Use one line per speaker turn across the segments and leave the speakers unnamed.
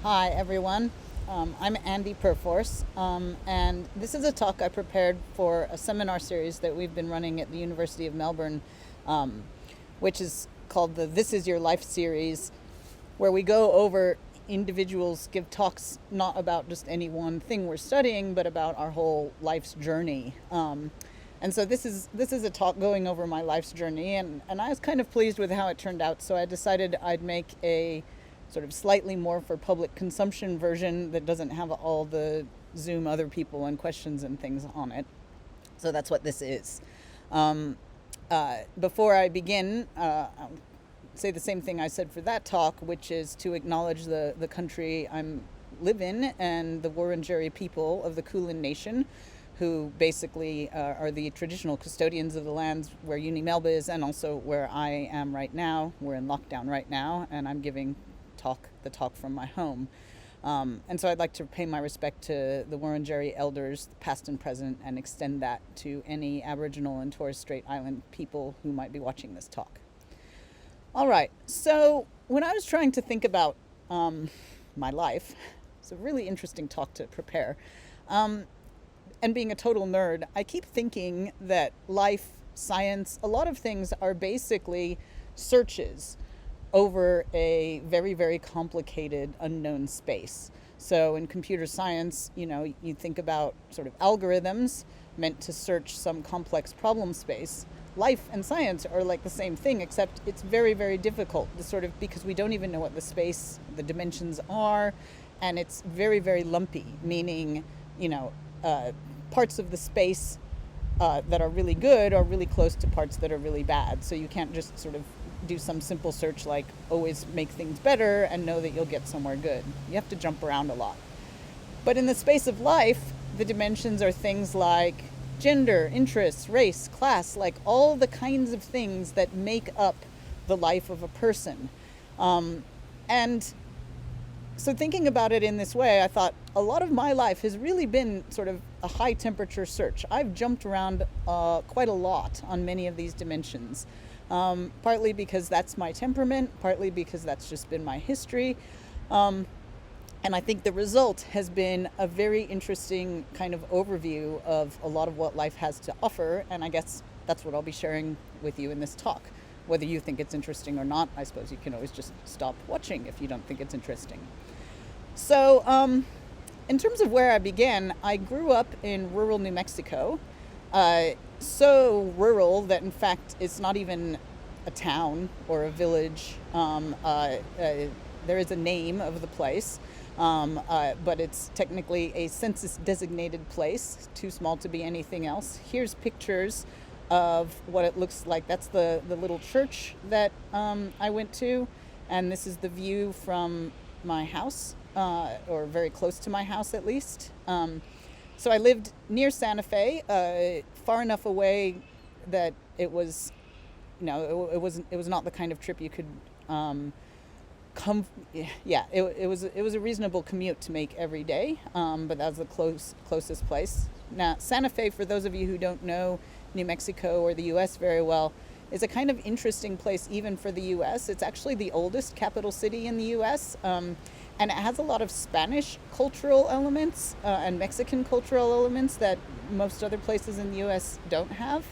Hi, everyone. I'm Andy Perforce, and this is a talk I prepared for a seminar series that we've been running at the University of Melbourne, um, which is called the This Is Your Life series, where we go over individuals give talks not about just any one thing we're studying, but about our whole life's journey. And so this is a talk going over my life's journey, and I was kind of pleased with how it turned out. So I decided I'd make a sort of slightly more for public consumption version that doesn't have all the Zoom other people and questions and things on it. So that's what this is. Before I begin, I'll say the same thing I said for that talk, which is to acknowledge the country I'm live in and the Wurundjeri people of the Kulin Nation, who basically are the traditional custodians of the lands where Uni Melba is and also where I am right now. We're in lockdown right now, and I'm giving the talk from my home. And so I'd like to pay my respect to the Wurundjeri elders, past and present, and extend that to any Aboriginal and Torres Strait Island people who might be watching this talk. All right, so when I was trying to think about my life, it's a really interesting talk to prepare. And being a total nerd, I keep thinking that life, science, a lot of things are basically searches over a very, very complicated unknown space. So in computer science, you think about sort of algorithms meant to search some complex problem space. Life and science are like the same thing, except it's very, very difficult to sort of, because we don't even know what the space, the dimensions are, and it's very, very lumpy, meaning, parts of the space that are really good are really close to parts that are really bad. So you can't just sort of do some simple search like always make things better and know that you'll get somewhere good. You have to jump around a lot. But in the space of life, the dimensions are things like gender, interests, race, class, like all the kinds of things that make up the life of a person. And so thinking about it in this way, I thought a lot of my life has really been sort of a high temperature search. I've jumped around quite a lot on many of these dimensions. Partly because that's my temperament, partly because that's just been my history. And I think the result has been a very interesting kind of overview of a lot of what life has to offer. And I guess that's what I'll be sharing with you in this talk. Whether you think it's interesting or not, I suppose you can always just stop watching if you don't think it's interesting. So in terms of where I began, I grew up in rural New Mexico. So rural that in fact it's not even a town or a village. There is a name of the place, but it's technically a census designated place, too small to be anything else. Here's pictures of what it looks like. That's the little church that I went to, and this is the view from my house, or very close to my house at least. So I lived near Santa Fe, far enough away that it was, it was not the kind of trip you could come. Yeah, it was a reasonable commute to make every day, but that was the closest place. Now, Santa Fe, for those of you who don't know New Mexico or the U.S. very well, is a kind of interesting place even for the U.S. It's actually the oldest capital city in the U.S., and it has a lot of Spanish cultural elements and Mexican cultural elements that most other places in the U.S. don't have.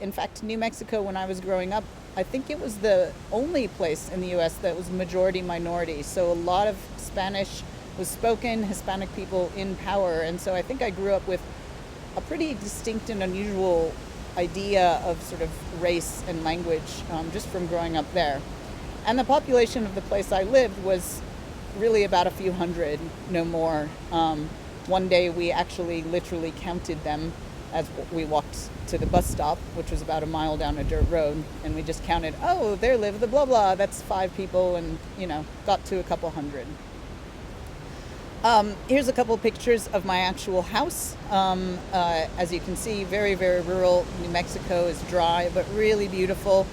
In fact, New Mexico, when I was growing up, I think it was the only place in the U.S. that was majority minority. So a lot of Spanish was spoken, Hispanic people in power. And so I think I grew up with a pretty distinct and unusual idea of sort of race and language just from growing up there. And the population of the place I lived was really about a few hundred, no more. One day we actually literally counted them as we walked to the bus stop, which was about a mile down a dirt road, and we just counted, oh, there live the blah blah, that's 5 people, and got to a couple hundred. Here's a couple pictures of my actual house. As you can see, very, very rural. New Mexico is dry, but really beautiful.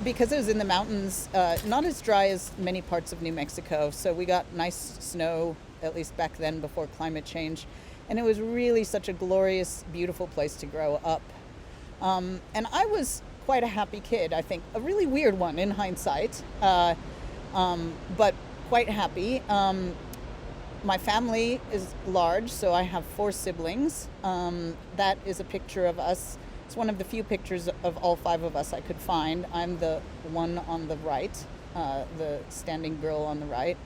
Because it was in the mountains, not as dry as many parts of New Mexico. So we got nice snow, at least back then before climate change. And it was really such a glorious, beautiful place to grow up. And I was quite a happy kid, I think. A really weird one in hindsight. but quite happy. My family is large, so I have 4 siblings. That is a picture of us. It's one of the few pictures of all 5 of us I could find. I'm the one on the right, the standing girl on the right.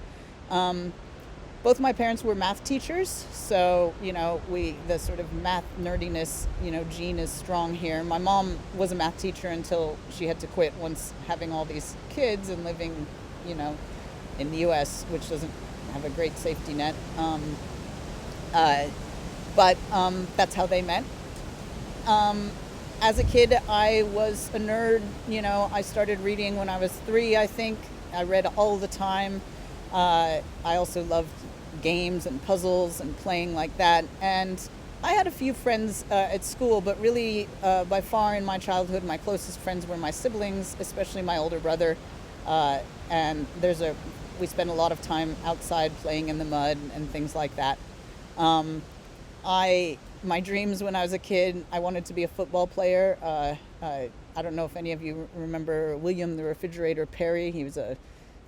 Both my parents were math teachers, so the sort of math nerdiness gene is strong here. My mom was a math teacher until she had to quit once having all these kids and living in the U.S., which doesn't have a great safety net. But that's how they met. As a kid, I was a nerd. I started reading when I was 3, I think. I read all the time. I also loved games and puzzles and playing like that. And I had a few friends at school, but really, by far in my childhood, my closest friends were my siblings, especially my older brother. And we spent a lot of time outside playing in the mud and things like that. My dreams when I was a kid, I wanted to be a football player. I don't know if any of you remember William the Refrigerator Perry. He was a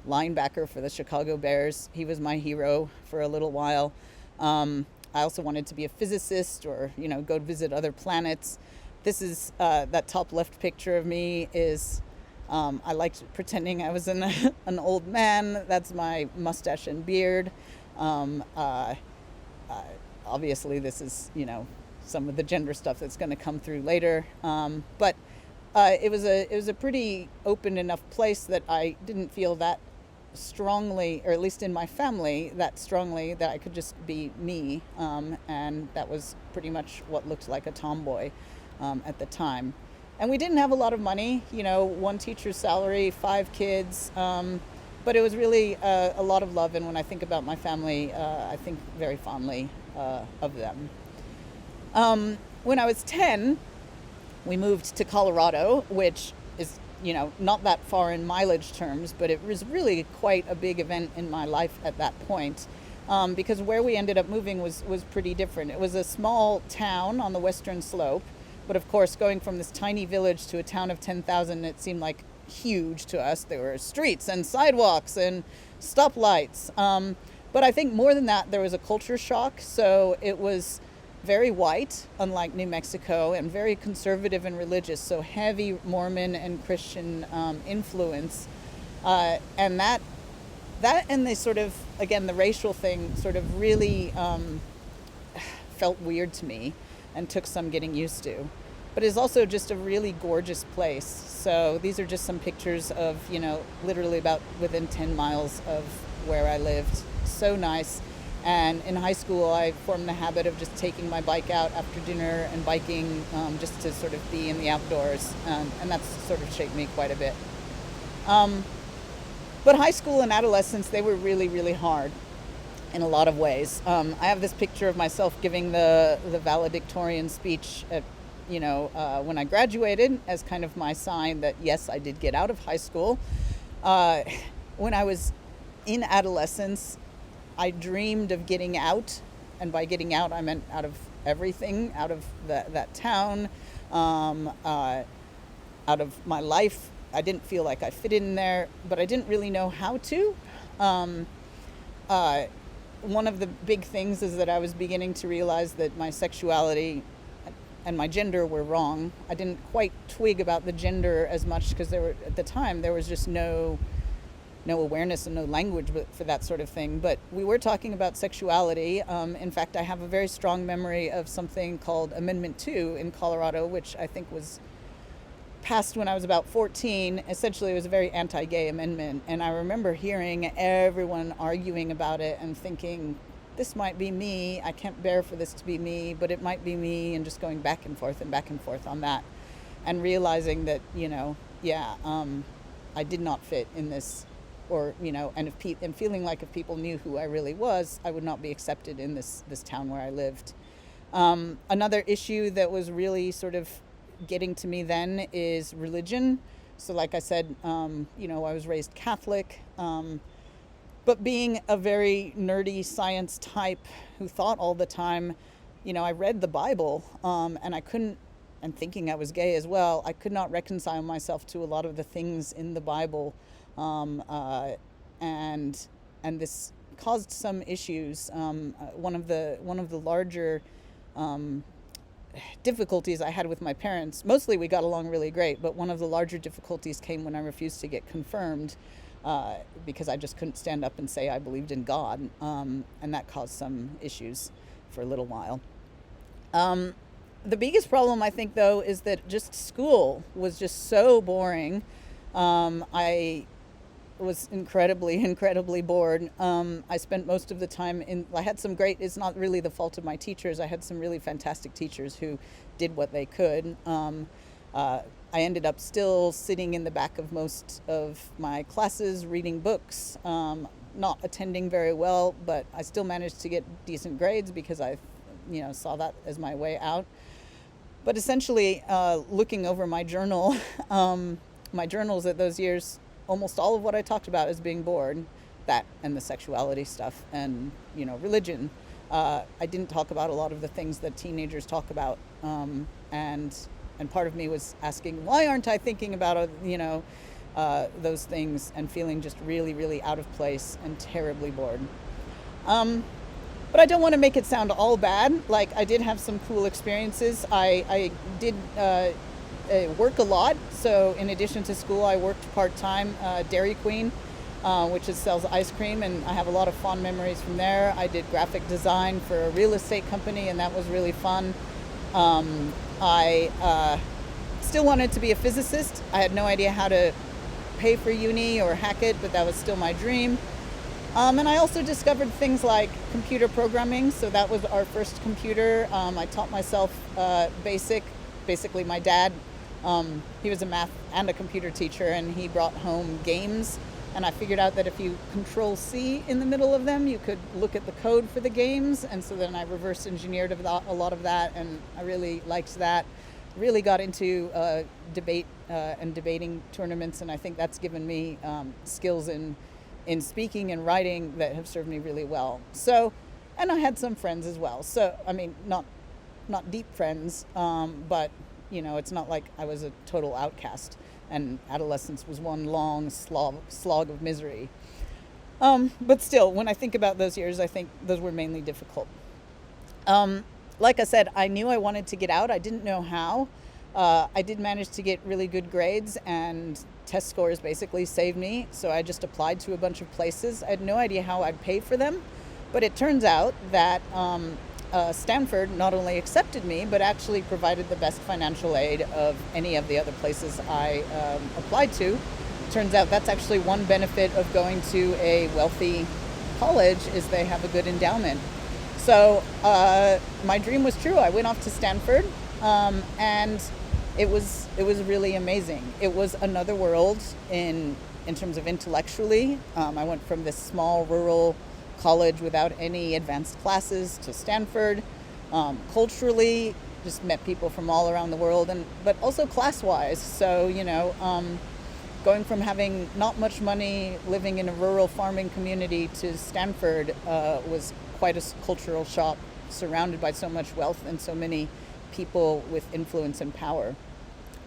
linebacker for the Chicago Bears. He was my hero for a little while. I also wanted to be a physicist or, go visit other planets. This is that top left picture of me is, I liked pretending I was an old man. That's my mustache and beard. Obviously, this is, some of the gender stuff that's going to come through later. But it was a pretty open enough place that I didn't feel that strongly, or at least in my family, that strongly that I could just be me. And that was pretty much what looked like a tomboy at the time. And we didn't have a lot of money, 1 teacher's salary, 5 kids. But it was really a lot of love. And when I think about my family, I think very fondly of them. When I was 10, we moved to Colorado, which is, not that far in mileage terms, but it was really quite a big event in my life at that point. Because where we ended up moving was pretty different. It was a small town on the western slope, but of course, going from this tiny village to a town of 10,000, it seemed like huge to us. There were streets and sidewalks and stoplights. But I think more than that, there was a culture shock. So it was very white, unlike New Mexico, and very conservative and religious. So heavy Mormon and Christian influence. And that and the sort of, again, the racial thing sort of really felt weird to me and took some getting used to. But it's also just a really gorgeous place. So these are just some pictures of, literally about within 10 miles of where I lived. So nice. And in high school, I formed the habit of just taking my bike out after dinner and biking just to sort of be in the outdoors. And that's sort of shaped me quite a bit. But high school and adolescence, they were really, really hard in a lot of ways. I have this picture of myself giving the valedictorian speech at, when I graduated as kind of my sign that, yes, I did get out of high school. When I was in adolescence, I dreamed of getting out. And by getting out, I meant out of everything, out of that town, out of my life. I didn't feel like I fit in there, but I didn't really know how to. One of the big things is that I was beginning to realize that my sexuality and my gender were wrong. I didn't quite twig about the gender as much because at the time there was just no awareness and no language for that sort of thing. But we were talking about sexuality. In fact, I have a very strong memory of something called Amendment 2 in Colorado, which I think was passed when I was about 14. Essentially, it was a very anti-gay amendment. And I remember hearing everyone arguing about it and thinking, this might be me. I can't bear for this to be me, but it might be me, and just going back and forth on that. And realizing that, I did not fit in this, or, and feeling like if people knew who I really was, I would not be accepted in this town where I lived. Another issue that was really sort of getting to me then is religion. So like I said, I was raised Catholic, but being a very nerdy science type who thought all the time, I read the Bible, and thinking I was gay as well, I could not reconcile myself to a lot of the things in the Bible. and this caused some issues. One of the larger difficulties I had with my parents, mostly we got along really great, but one of the larger difficulties came when I refused to get confirmed, because I just couldn't stand up and say I believed in God, and that caused some issues for a little while. The biggest problem, I think, though, is that just school was just so boring. I was incredibly bored. I spent most of the time I had some great, it's not really the fault of my teachers. I had some really fantastic teachers who did what they could. I ended up still sitting in the back of most of my classes, reading books, not attending very well, but I still managed to get decent grades because I, saw that as my way out. But essentially, looking over my journal, my journals at those years, almost all of what I talked about is being bored, that and the sexuality stuff and, religion. I didn't talk about a lot of the things that teenagers talk about. And part of me was asking, why aren't I thinking about, those things, and feeling just really out of place and terribly bored. But I don't want to make it sound all bad. Like, I did have some cool experiences. I did work a lot. So in addition to school, I worked part-time Dairy Queen, which sells ice cream, and I have a lot of fond memories from there. I did graphic design for a real estate company, and that was really fun. I still wanted to be a physicist. I had no idea how to pay for uni or hack it, but that was still my dream. And I also discovered things like computer programming. So that was our first computer. I taught myself basically my dad, he was a math and a computer teacher, and he brought home games. And I figured out that if you Control-C in the middle of them, you could look at the code for the games. And so then I reverse engineered a lot of that, and I really liked that. Really got into debate and debating tournaments, and I think that's given me skills in speaking and writing that have served me really well. So, and I had some friends as well. So, I mean, not deep friends, but, it's not like I was a total outcast, and adolescence was one long slog of misery. But still, when I think about those years, I think those were mainly difficult. Like I said, I knew I wanted to get out. I didn't know how. I did manage to get really good grades, and test scores basically saved me. So I just applied to a bunch of places. I had no idea how I'd pay for them. But it turns out that Stanford not only accepted me, but actually provided the best financial aid of any of the other places I applied to. Turns out that's actually one benefit of going to a wealthy college, is they have a good endowment. So my dream was true. I went off to Stanford, and it was really amazing. It was another world in terms of intellectually. I went from this small rural college without any advanced classes to Stanford. Culturally, just met people from all around the world, but also class-wise. So, going from having not much money, living in a rural farming community, to Stanford was quite a cultural shock, surrounded by so much wealth and so many people with influence and power.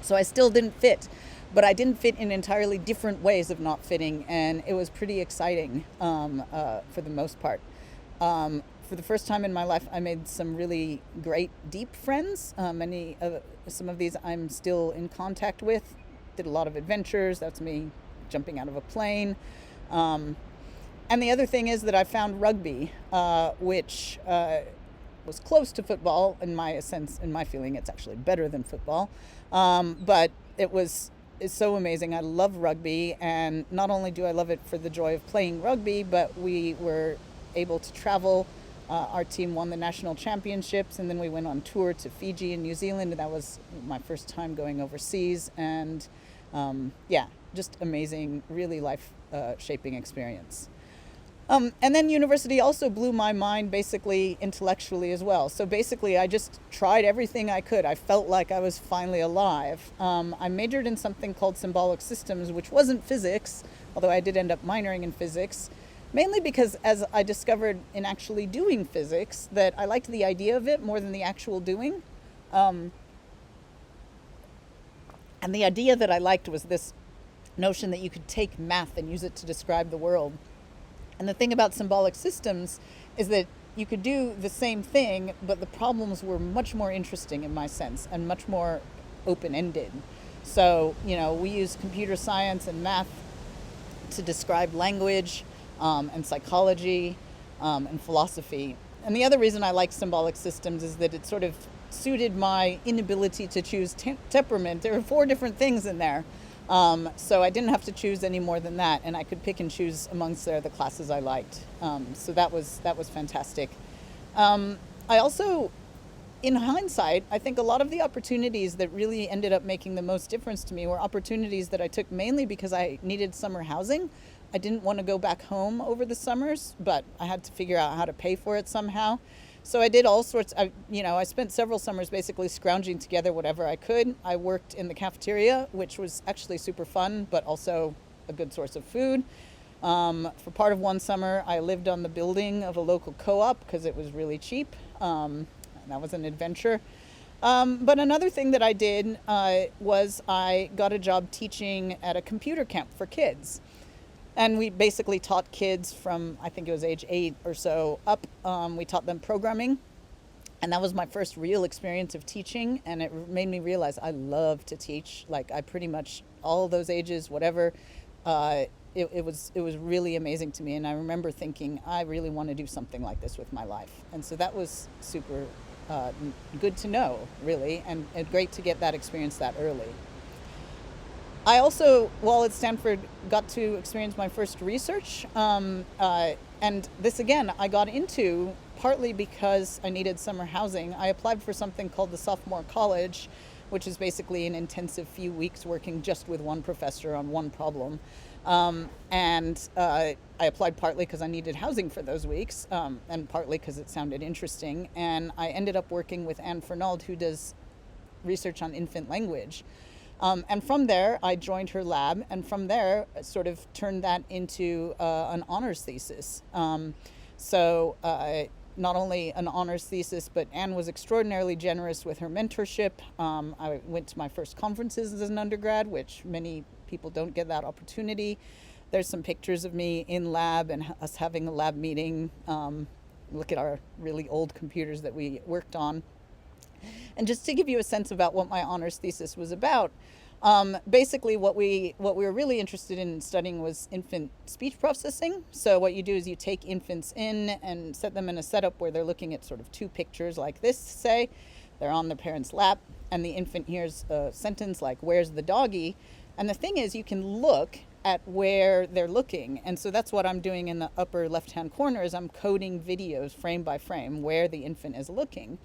So I still didn't fit, but I didn't fit in entirely different ways of not fitting, and it was pretty exciting for the most part. For the first time in my life, I made some really great, deep friends. Some of these I'm still in contact with. Did a lot of adventures. That's me jumping out of a plane. And the other thing is that I found rugby, which was close to football in my sense. In my feeling, it's actually better than football. But it's so amazing. I love rugby, and not only do I love it for the joy of playing rugby, but we were able to travel. Our team won the national championships, and then we went on tour to Fiji and New Zealand, and that was my first time going overseas. And just amazing, really life-shaping experience. And then university also blew my mind, basically intellectually as well. So basically I just tried everything I could. I felt like I was finally alive. I majored in something called symbolic systems, which wasn't physics, although I did end up minoring in physics, mainly because as I discovered in actually doing physics, that I liked the idea of it more than the actual doing. And the idea that I liked was this notion that you could take math and use it to describe the world. And the thing about symbolic systems is that you could do the same thing, but the problems were much more interesting in my sense and much more open-ended. So, we use computer science and math to describe language and psychology and philosophy. And the other reason I like symbolic systems is that it sort of suited my inability to choose temperament. There were 4 different things in there. So I didn't have to choose any more than that, and I could pick and choose amongst the classes I liked. So that was fantastic. I also, in hindsight, I think a lot of the opportunities that really ended up making the most difference to me were opportunities that I took mainly because I needed summer housing. I didn't want to go back home over the summers, but I had to figure out how to pay for it somehow. So I did all sorts. I spent several summers basically scrounging together whatever I could. I worked in the cafeteria, which was actually super fun, but also a good source of food. For part of one summer, I lived on the building of a local co-op because it was really cheap. And that was an adventure. But another thing that I did was I got a job teaching at a computer camp for kids. And we basically taught kids from, I think it was age 8 or so up. We taught them programming. And that was my first real experience of teaching. And it made me realize I love to teach. Like, I pretty much, all those ages, whatever, it was really amazing to me. And I remember thinking, I really want to do something like this with my life. And so that was super good to know, really, and great to get that experience that early. I also, while at Stanford, got to experience my first research. And this, again, I got into partly because I needed summer housing. I applied for something called the sophomore college, which is basically an intensive few weeks working just with one professor on one problem. And I applied partly because I needed housing for those weeks, and partly because it sounded interesting. And I ended up working with Anne Fernald, who does research on infant language. And from there, I joined her lab, and from there, sort of turned that into an honors thesis. So not only an honors thesis, but Anne was extraordinarily generous with her mentorship. I went to my first conferences as an undergrad, which many people don't get that opportunity. There's some pictures of me in lab and us having a lab meeting. Look at our really old computers that we worked on. And just to give you a sense about what my honors thesis was about, basically what we were really interested in studying was infant speech processing. So what you do is you take infants in and set them in a setup where they're looking at sort of 2 pictures like this, say. They're on their parent's lap, and the infant hears a sentence like, "Where's the doggy?" And the thing is, you can look at where they're looking. And so that's what I'm doing in the upper left-hand corner, is I'm coding videos frame by frame where the infant is looking.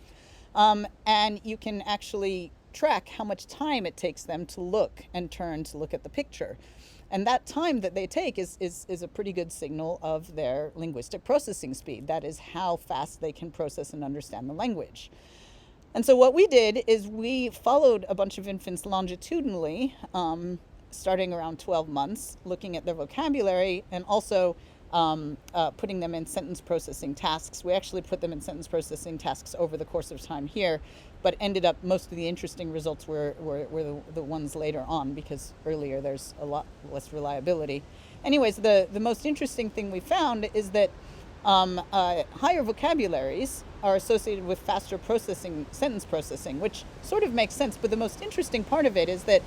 And you can actually track how much time it takes them to look and turn to look at the picture. And that time that they take is a pretty good signal of their linguistic processing speed. That is how fast they can process and understand the language. And so what we did is we followed a bunch of infants longitudinally, starting around 12 months, looking at their vocabulary and also putting them in sentence processing tasks. We actually put them in sentence processing tasks over the course of time here, but ended up, most of the interesting results were the ones later on, because earlier there's a lot less reliability. Anyways, the most interesting thing we found is that higher vocabularies are associated with faster sentence processing, which sort of makes sense, but the most interesting part of it is that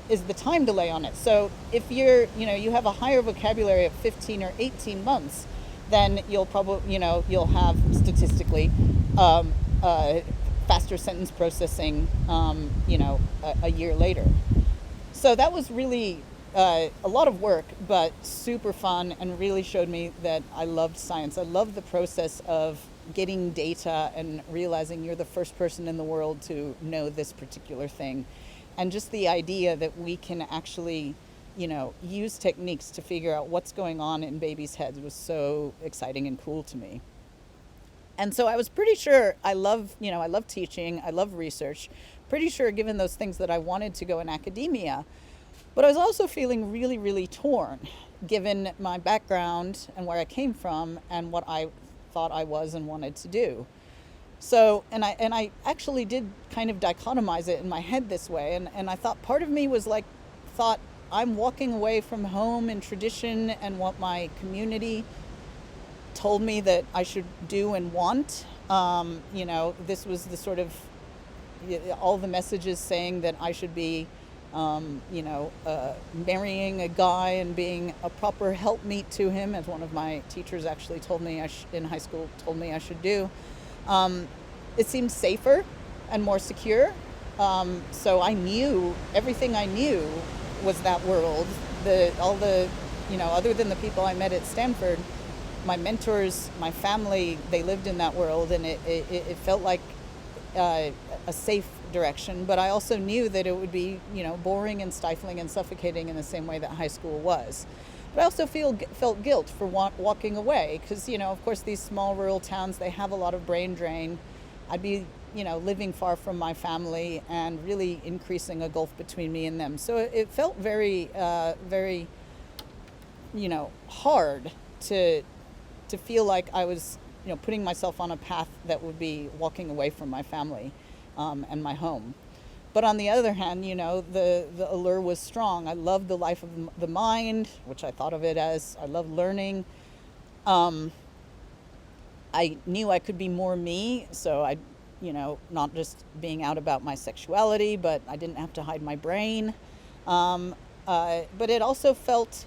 is the time delay on it. So if you have a higher vocabulary at 15 or 18 months, then you'll probably, you'll have statistically faster sentence processing, a year later. So that was really a lot of work, but super fun, and really showed me that I loved science. I loved the process of getting data and realizing you're the first person in the world to know this particular thing. And just the idea that we can actually, use techniques to figure out what's going on in babies' heads was so exciting and cool to me. And so I was pretty sure I love teaching, I love research, pretty sure given those things that I wanted to go in academia. But I was also feeling really, really torn, given my background and where I came from and what I thought I was and wanted to do. So, and I actually did kind of dichotomize it in my head this way. And I thought part of me was like thought, I'm walking away from home and tradition and what my community told me that I should do and want. This was the sort of all the messages saying that I should be, marrying a guy and being a proper helpmeet to him, as one of my teachers actually told me in high school told me I should do. It seemed safer and more secure. So I knew everything I knew was that world. Other than the people I met at Stanford, my mentors, my family, they lived in that world, and it felt like a safe direction. But I also knew that it would be, boring and stifling and suffocating in the same way that high school was. But I also felt guilt for walking away because, of course, these small rural towns, they have a lot of brain drain. I'd be, living far from my family and really increasing a gulf between me and them. So it felt very, very, hard to feel like I was, putting myself on a path that would be walking away from my family and my home. But on the other hand, the allure was strong. I loved the life of the mind, which I thought of it as. I loved learning. I knew I could be more me, so I, not just being out about my sexuality, but I didn't have to hide my brain. But it also felt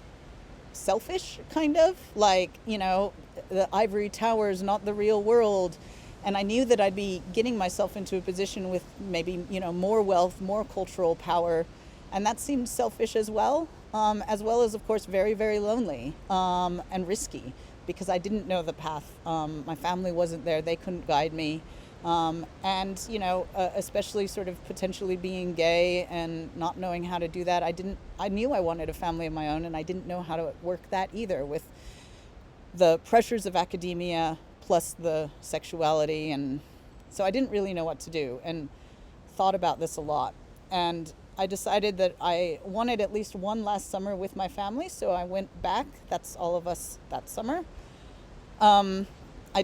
selfish, kind of, like, the ivory tower is not the real world. And I knew that I'd be getting myself into a position with maybe, more wealth, more cultural power. And that seemed selfish as well as, of course, very, very lonely and risky because I didn't know the path. My family wasn't there. They couldn't guide me. Especially sort of potentially being gay and not knowing how to do that. I knew I wanted a family of my own, and I didn't know how to work that either with the pressures of academia plus the sexuality. And so I didn't really know what to do and thought about this a lot. And I decided that I wanted at least one last summer with my family. So I went back. That's all of us that summer. I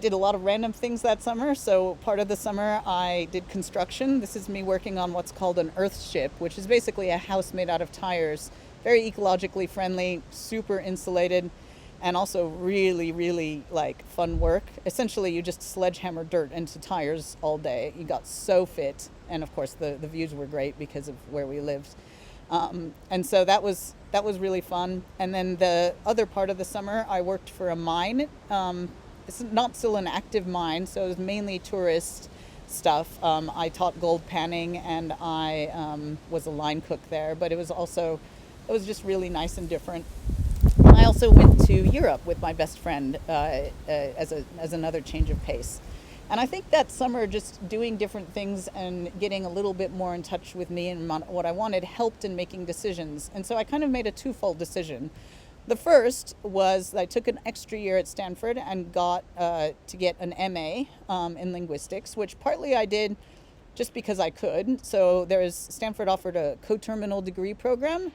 did a lot of random things that summer. So part of the summer I did construction. This is me working on what's called an earth ship, which is basically a house made out of tires, very ecologically friendly, super insulated, and also really, really fun work. Essentially, you just sledgehammer dirt into tires all day. You got so fit. And of course, the views were great because of where we lived. And so that was really fun. And then the other part of the summer, I worked for a mine. It's not still an active mine, so it was mainly tourist stuff. I taught gold panning, and I was a line cook there, but it was just really nice and different. I also went to Europe with my best friend as another change of pace. And I think that summer, just doing different things and getting a little bit more in touch with me and what I wanted helped in making decisions. And so I kind of made a twofold decision. The first was I took an extra year at Stanford and got to get an MA in linguistics, which partly I did just because I could. So Stanford offered a coterminal degree program,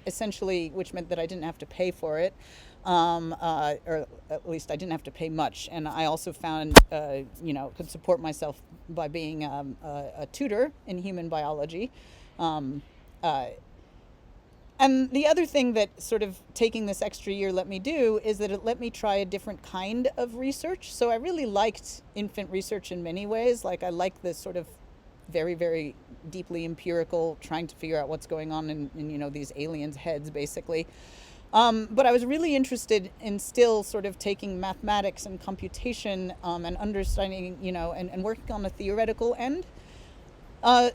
essentially, which meant that I didn't have to pay for it, or at least I didn't have to pay much. And I also found, could support myself by being a tutor in human biology. And the other thing that sort of taking this extra year let me do is that it let me try a different kind of research. So I really liked infant research in many ways. I like this sort of very, very deeply empirical, trying to figure out what's going on in these aliens' heads, basically. But I was really interested in still sort of taking mathematics and computation and understanding, and working on the theoretical end.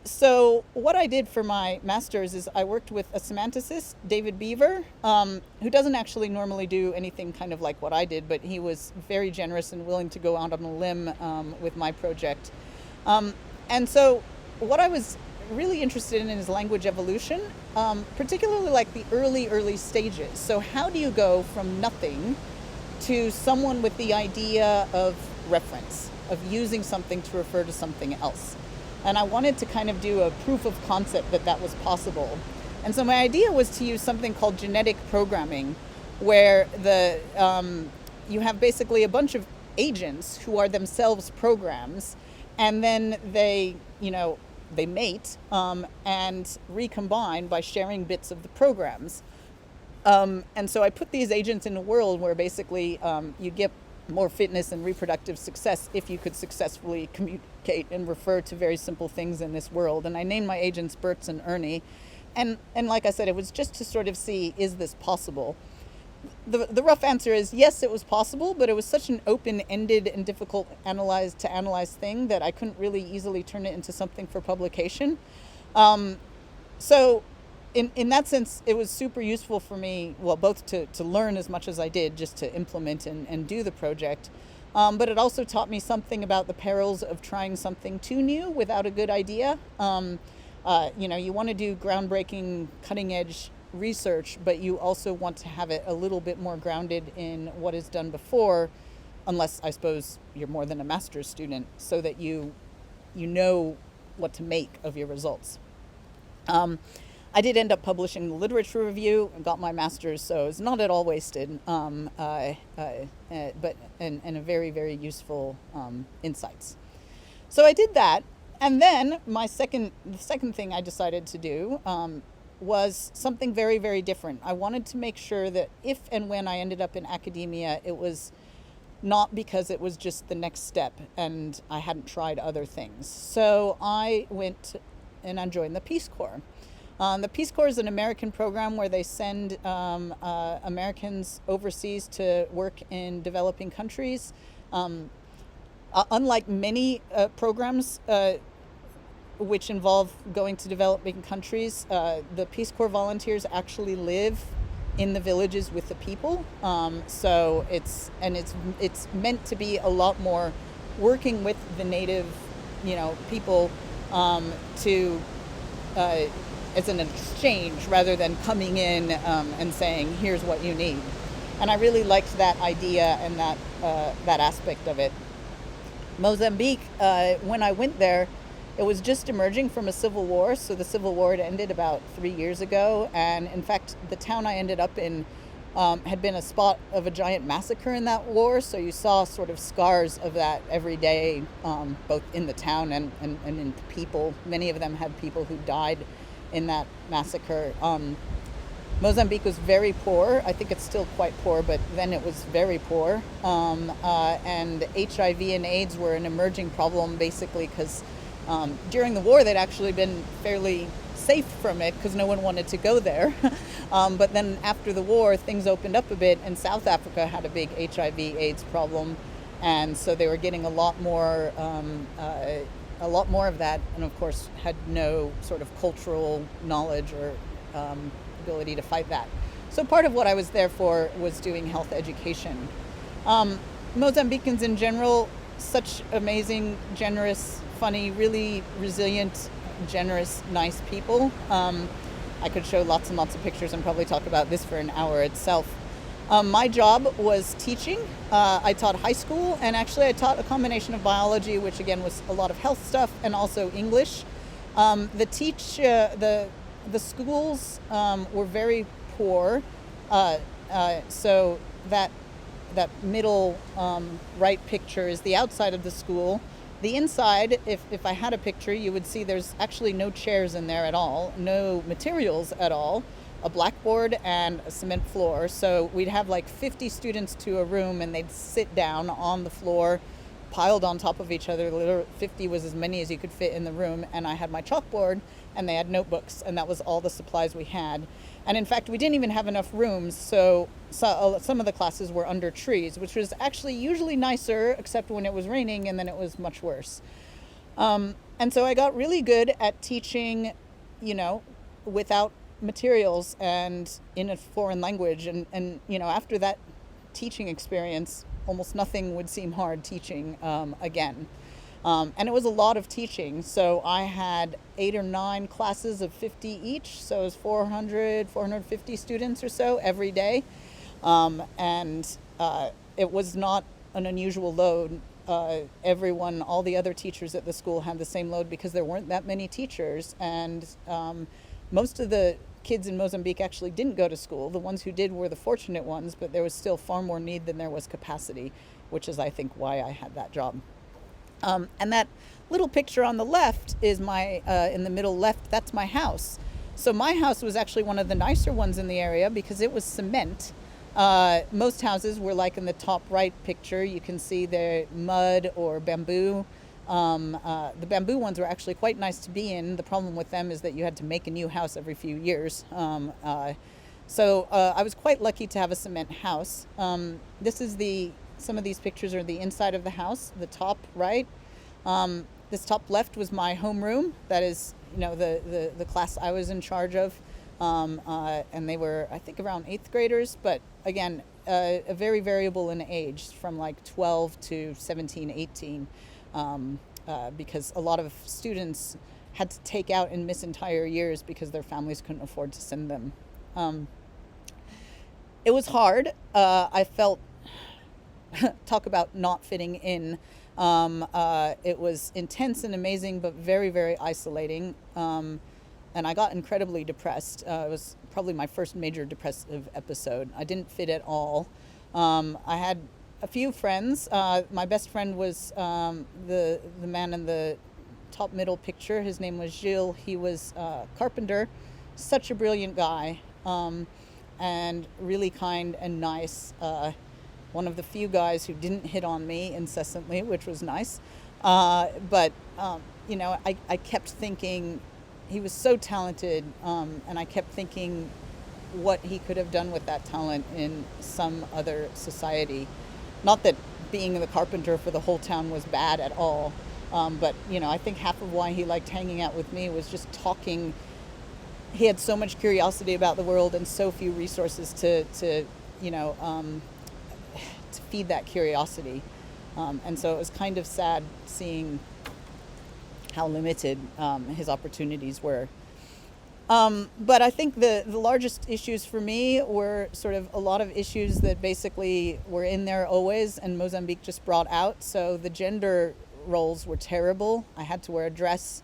So what I did for my master's is I worked with a semanticist, David Beaver, who doesn't actually normally do anything kind of like what I did, but he was very generous and willing to go out on a limb with my project. And so what I was really interested in is language evolution, particularly the early stages. So how do you go from nothing to someone with the idea of reference, of using something to refer to something else? And I wanted to kind of do a proof of concept that was possible. And so my idea was to use something called genetic programming, where you have basically a bunch of agents who are themselves programs, and then they, they mate and recombine by sharing bits of the programs. And so I put these agents in a world where basically you get more fitness and reproductive success if you could successfully communicate and refer to very simple things in this world. And I named my agents Bert's and Ernie. And like I said, it was just to sort of see, is this possible? The rough answer is yes, it was possible, but it was such an open-ended and difficult to analyze thing that I couldn't really easily turn it into something for publication. So in that sense, it was super useful for me, well, both to learn as much as I did, just to implement and do the project. But it also taught me something about the perils of trying something too new without a good idea. You want to do groundbreaking, cutting edge research, but you also want to have it a little bit more grounded in what is done before, unless I suppose you're more than a master's student, so that you know what to make of your results. I did end up publishing the literature review and got my master's, so it's not at all wasted, but a very, very useful insights. So I did that, and then the second thing I decided to do was something very, very different. I wanted to make sure that if and when I ended up in academia, it was not because it was just the next step and I hadn't tried other things. So I went and I joined the Peace Corps. The Peace Corps is an American program where they send Americans overseas to work in developing countries. Unlike many programs which involve going to developing countries, the Peace Corps volunteers actually live in the villages with the people. So it's meant to be a lot more working with the native, people to as an exchange rather than coming in and saying, here's what you need. And I really liked that idea and that aspect of it. Mozambique, when I went there, it was just emerging from a civil war. So the civil war had ended about 3 years ago. And in fact, the town I ended up in had been a spot of a giant massacre in that war. So you saw sort of scars of that every day, both in the town and in people. Many of them had people who died in that massacre. Mozambique was very poor. I think it's still quite poor, but then it was very poor. And HIV and AIDS were an emerging problem basically because during the war they'd actually been fairly safe from it because no one wanted to go there. But then after the war, things opened up a bit, and South Africa had a big HIV/AIDS problem, and so they were getting a lot more of that, and of course had no sort of cultural knowledge or ability to fight that. So part of what I was there for was doing health education. Mozambicans in general, such amazing, generous, funny, really resilient, generous, nice people. I could show lots and lots of pictures and probably talk about this for an hour itself. My job was teaching. I taught high school, and actually I taught a combination of biology, which again was a lot of health stuff, and also English. The schools were very poor, so that middle right picture is the outside of the school. The inside, if I had a picture, you would see there's actually no chairs in there at all, no materials at all, a blackboard and a cement floor. So we'd have like 50 students to a room, and they'd sit down on the floor, piled on top of each other. Literally 50 was as many as you could fit in the room, and I had my chalkboard, and they had notebooks, and that was all the supplies we had. And in fact, we didn't even have enough rooms, so some of the classes were under trees, which was actually usually nicer, except when it was raining, and then it was much worse. And so I got really good at teaching, without materials and in a foreign language. And after that teaching experience, almost nothing would seem hard teaching again. And it was a lot of teaching. So I had 8 or 9 classes of 50 each. So it was 450 students or so every day. And it was not an unusual load. All the other teachers at the school had the same load because there weren't that many teachers. And most of the kids in Mozambique actually didn't go to school. The ones who did were the fortunate ones, but there was still far more need than there was capacity, which is, I think, why I had that job. And that little picture on the left is my, in the middle left, that's my house. So my house was actually one of the nicer ones in the area because it was cement. Most houses were like in the top right picture. You can see they're mud or bamboo. The bamboo ones were actually quite nice to be in. The problem with them is that you had to make a new house every few years. So I was quite lucky to have a cement house. This is some of these pictures are the inside of the house, the top right. This top left was my homeroom. That is, the class I was in charge of. And they were, I think, around 8th graders, but again, a very variable in age, from like 12 to 17, 18, because a lot of students had to take out and miss entire years because their families couldn't afford to send them. It was hard. I felt, talk about not fitting in. It was intense and amazing, but very, very isolating. And I got incredibly depressed. It was probably my first major depressive episode. I didn't fit at all. I had a few friends. My best friend was the man in the top middle picture. His name was Gilles. He was a carpenter, such a brilliant guy, and really kind and nice. One of the few guys who didn't hit on me incessantly, which was nice. But I kept thinking, he was so talented, and I kept thinking what he could have done with that talent in some other society. Not that being the carpenter for the whole town was bad at all, but I think half of why he liked hanging out with me was just talking. He had so much curiosity about the world and so few resources to feed that curiosity, and so it was kind of sad seeing how limited his opportunities were. But I think the largest issues for me were sort of a lot of issues that basically were in there always, and Mozambique just brought out. So the gender roles were terrible. I had to wear a dress.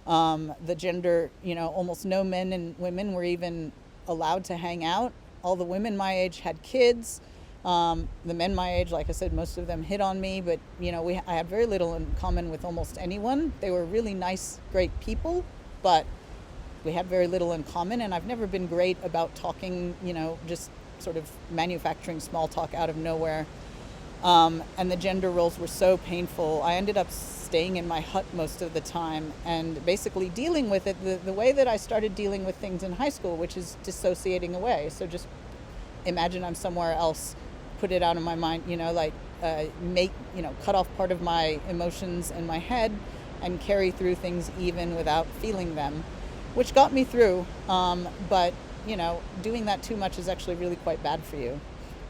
The gender, almost no men and women were even allowed to hang out. All the women my age had kids. The men my age, like I said, most of them hit on me, but I had very little in common with almost anyone. They were really nice, great people, but we had very little in common, and I've never been great about talking, just sort of manufacturing small talk out of nowhere. And the gender roles were so painful. I ended up staying in my hut most of the time and basically dealing with it the way that I started dealing with things in high school, which is dissociating away. So just imagine I'm somewhere else, put it out of my mind, cut off part of my emotions in my head and carry through things even without feeling them, which got me through. But doing that too much is actually really quite bad for you.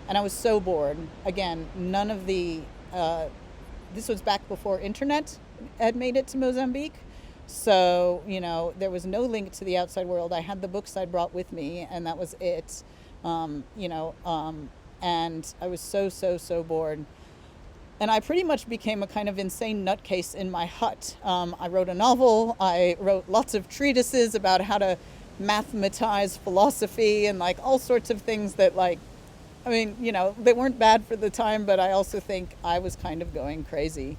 And I was so bored. Again, none of the, this was back before internet had made it to Mozambique. So, there was no link to the outside world. I had the books I brought with me, and that was it. And I was so bored. And I pretty much became a kind of insane nutcase in my hut. I wrote a novel. I wrote lots of treatises about how to mathematize philosophy and like all sorts of things that they weren't bad for the time, but I also think I was kind of going crazy.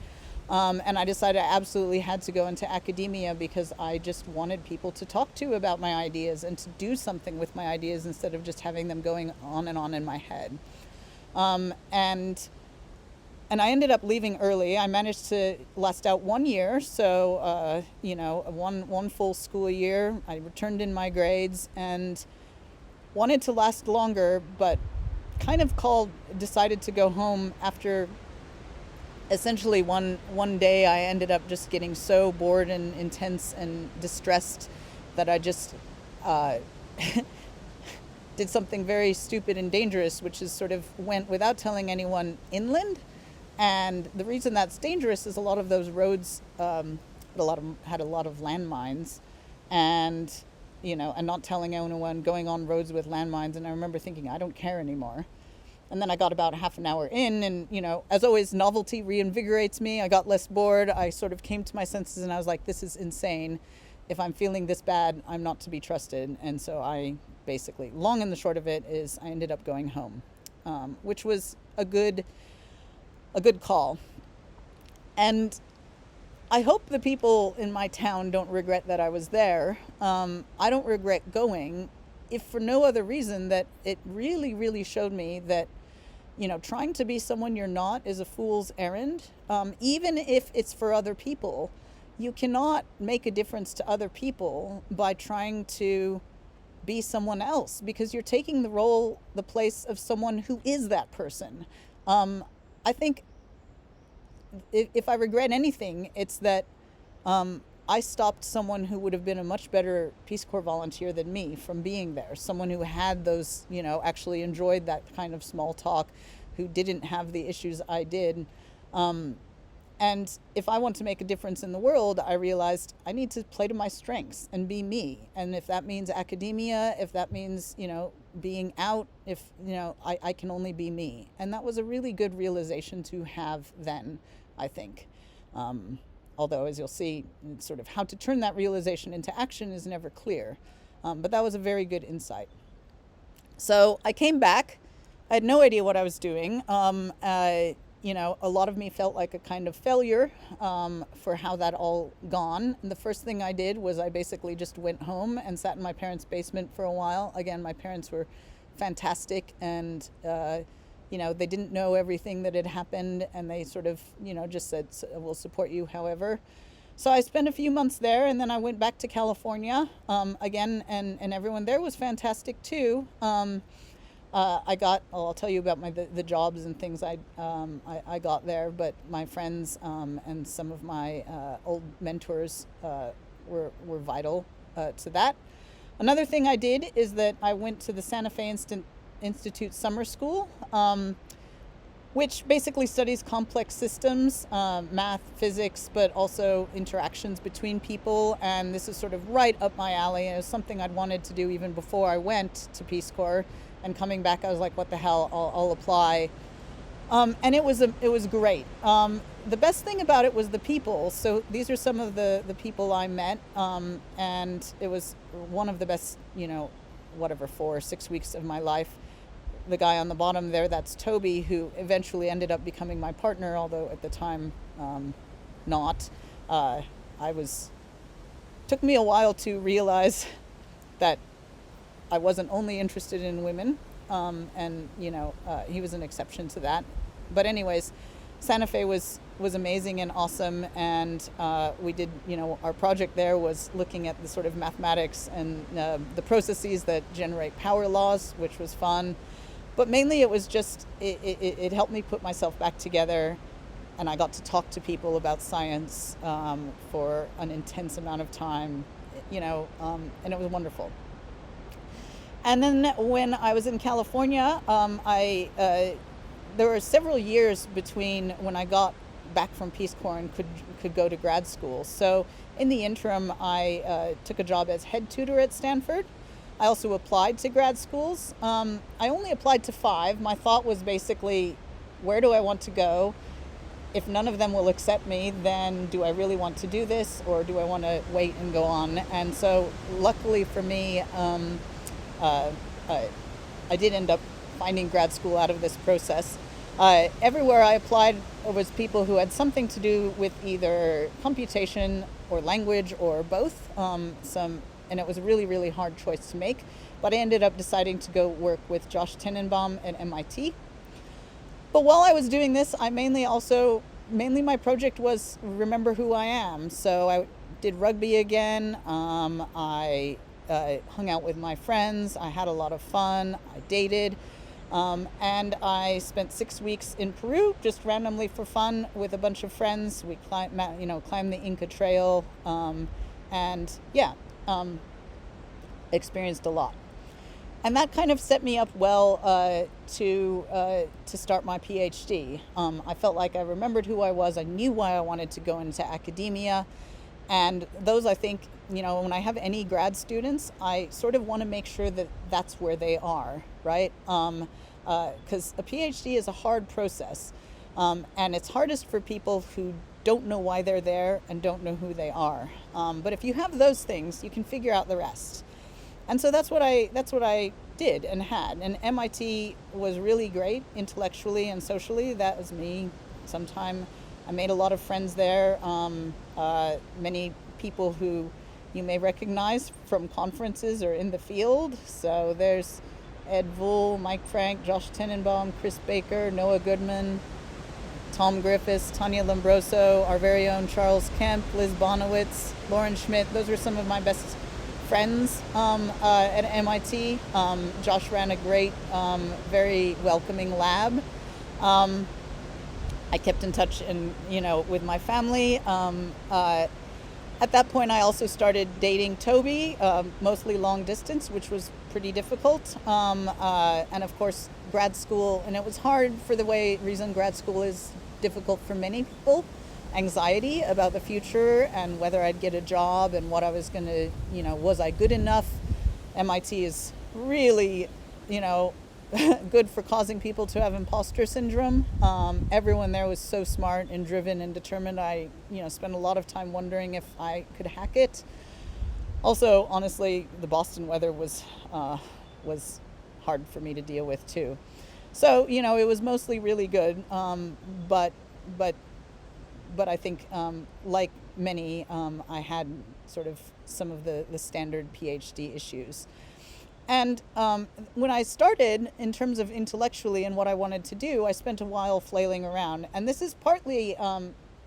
And I decided I absolutely had to go into academia because I just wanted people to talk to about my ideas and to do something with my ideas instead of just having them going on and on in my head. And I ended up leaving early. I managed to last out 1 year, so one full school year. I returned in my grades and wanted to last longer, but kind of decided to go home after essentially one day. I ended up just getting so bored and intense and distressed that I just did something very stupid and dangerous, which is sort of went without telling anyone inland. And the reason that's dangerous is a lot of those roads had a lot of landmines, and and not telling anyone, going on roads with landmines. And I remember thinking, I don't care anymore. And then I got about half an hour in, and as always, novelty reinvigorates me. I got less bored. I sort of came to my senses, and I was like, this is insane. If I'm feeling this bad, I'm not to be trusted. And so I basically, long and the short of it is, I ended up going home, which was a good call. And I hope the people in my town don't regret that I was there. I don't regret going, if for no other reason that it really, really showed me that, trying to be someone you're not is a fool's errand. Even if it's for other people, you cannot make a difference to other people by trying to be someone else, because you're taking the place of someone who is that person. I think if I regret anything, it's that I stopped someone who would have been a much better Peace Corps volunteer than me from being there. Someone who had those, actually enjoyed that kind of small talk, who didn't have the issues I did. And if I want to make a difference in the world, I realized I need to play to my strengths and be me. And if that means academia, if that means, being out, if, I can only be me. And that was a really good realization to have then, I think. Although, as you'll see, sort of how to turn that realization into action is never clear. But that was a very good insight. So I came back. I had no idea what I was doing. A lot of me felt like a kind of failure for how that all gone. And the first thing I did was I basically just went home and sat in my parents' basement for a while. Again, my parents were fantastic, and they didn't know everything that had happened, and they sort of just said, we'll support you however. So I spent a few months there, and then I went back to California again, and everyone there was fantastic too. I'll tell you about the jobs and things I got there, but my friends and some of my old mentors were vital to that. Another thing I did is that I went to the Santa Fe Institute summer school, which basically studies complex systems, math, physics, but also interactions between people. And this is sort of right up my alley. It was something I'd wanted to do even before I went to Peace Corps. And coming back, I was like, what the hell, I'll apply. And it was great. The best thing about it was the people. So these are some of the people I met. And it was one of the best, 4 or 6 weeks of my life. The guy on the bottom there, that's Toby, who eventually ended up becoming my partner, although at the time not. Took me a while to realize that I wasn't only interested in women, and he was an exception to that. But anyways, Santa Fe was amazing and awesome, and we did, our project there was looking at the sort of mathematics and the processes that generate power laws, which was fun. But mainly it was just, it helped me put myself back together, and I got to talk to people about science for an intense amount of time, and it was wonderful. And then when I was in California, there were several years between when I got back from Peace Corps and could go to grad school. So in the interim, I took a job as head tutor at Stanford. I also applied to grad schools. I only applied to 5. My thought was basically, where do I want to go? If none of them will accept me, then do I really want to do this, or do I want to wait and go on? And so luckily for me, I did end up finding grad school out of this process. Everywhere I applied was people who had something to do with either computation or language or both. And it was a really, really hard choice to make. But I ended up deciding to go work with Josh Tenenbaum at MIT. But while I was doing this, mainly my project was remember who I am. So I did rugby again. I hung out with my friends. I had a lot of fun. I dated. And I spent 6 weeks in Peru, just randomly for fun with a bunch of friends. We climbed the Inca Trail, experienced a lot. And that kind of set me up well to start my PhD. I felt like I remembered who I was. I knew why I wanted to go into academia. And those, I think, when I have any grad students, I sort of want to make sure that that's where they are, right? Because a PhD is a hard process. And it's hardest for people who don't know why they're there and don't know who they are. But if you have those things, you can figure out the rest. And so that's what I did and had. And MIT was really great intellectually and socially. That was me sometime I made a lot of friends there, many people who you may recognize from conferences or in the field. So there's Ed Vull, Mike Frank, Josh Tenenbaum, Chris Baker, Noah Goodman, Tom Griffiths, Tanya Lombroso, our very own Charles Kemp, Liz Bonowitz, Lauren Schmidt. Those were some of my best friends at MIT. Josh ran a great, very welcoming lab. I kept in touch with my family. At that point, I also started dating Toby, mostly long distance, which was pretty difficult. And of course, grad school, and it was hard for the reason grad school is difficult for many people. Anxiety about the future and whether I'd get a job and what I was going to, was I good enough? MIT is really, good for causing people to have imposter syndrome. Everyone there was so smart and driven and determined. I, spent a lot of time wondering if I could hack it. Also, honestly, the Boston weather was hard for me to deal with too. So, it was mostly really good. But I think, like many, I had sort of some of the standard PhD issues. And when I started, in terms of intellectually and what I wanted to do, I spent a while flailing around. And this is partly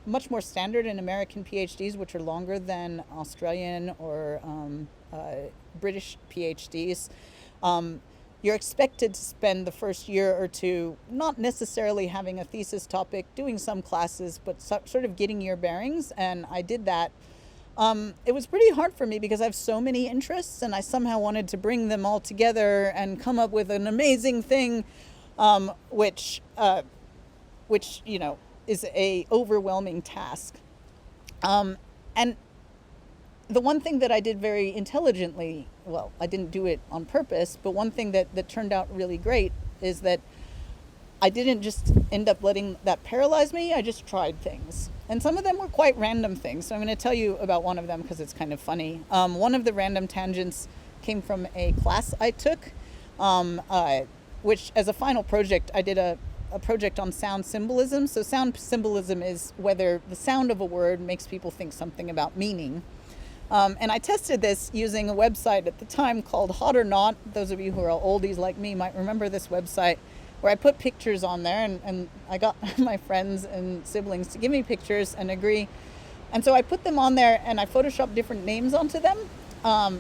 much more standard in American PhDs, which are longer than Australian or British PhDs. You're expected to spend the first year or two not necessarily having a thesis topic, doing some classes, but sort of getting your bearings. And I did that. It was pretty hard for me because I have so many interests, and I somehow wanted to bring them all together and come up with an amazing thing, which is a overwhelming task. And the one thing that I did very intelligently, well, I didn't do it on purpose, but one thing that turned out really great is that I didn't just end up letting that paralyze me. I just tried things. And some of them were quite random things. So I'm going to tell you about one of them because it's kind of funny. One of the random tangents came from a class I took, which as a final project, I did a project on sound symbolism. So sound symbolism is whether the sound of a word makes people think something about meaning. And I tested this using a website at the time called Hot or Not. Those of you who are oldies like me might remember this website, where I put pictures on there, and I got my friends and siblings to give me pictures and agree. And so I put them on there, and I photoshopped different names onto them,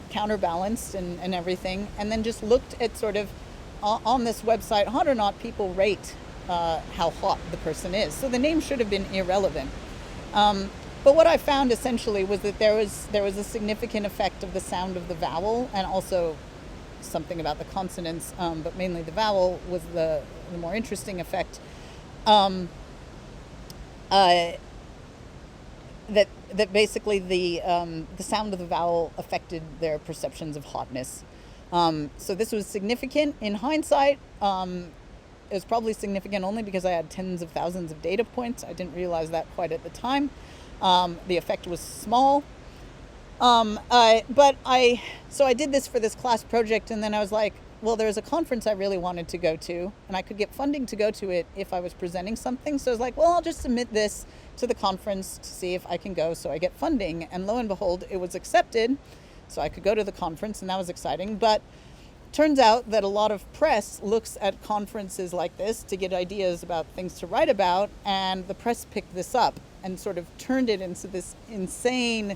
counterbalanced and everything, and then just looked at sort of, on this website, Hot or Not, people rate how hot the person is. So the name should have been irrelevant. But what I found essentially was that there was a significant effect of the sound of the vowel, and also something about the consonants, but mainly the vowel was the more interesting effect. That basically the sound of the vowel affected their perceptions of hotness. So this was significant. In hindsight, it was probably significant only because I had tens of thousands of data points. I didn't realize that quite at the time. The effect was small. But I did this for this class project, and then I was like, well, there's a conference I really wanted to go to, and I could get funding to go to it if I was presenting something. So I was like, well, I'll just submit this to the conference to see if I can go so I get funding. And lo and behold, it was accepted, so I could go to the conference, and that was exciting. But turns out that a lot of press looks at conferences like this to get ideas about things to write about, and the press picked this up and sort of turned it into this insane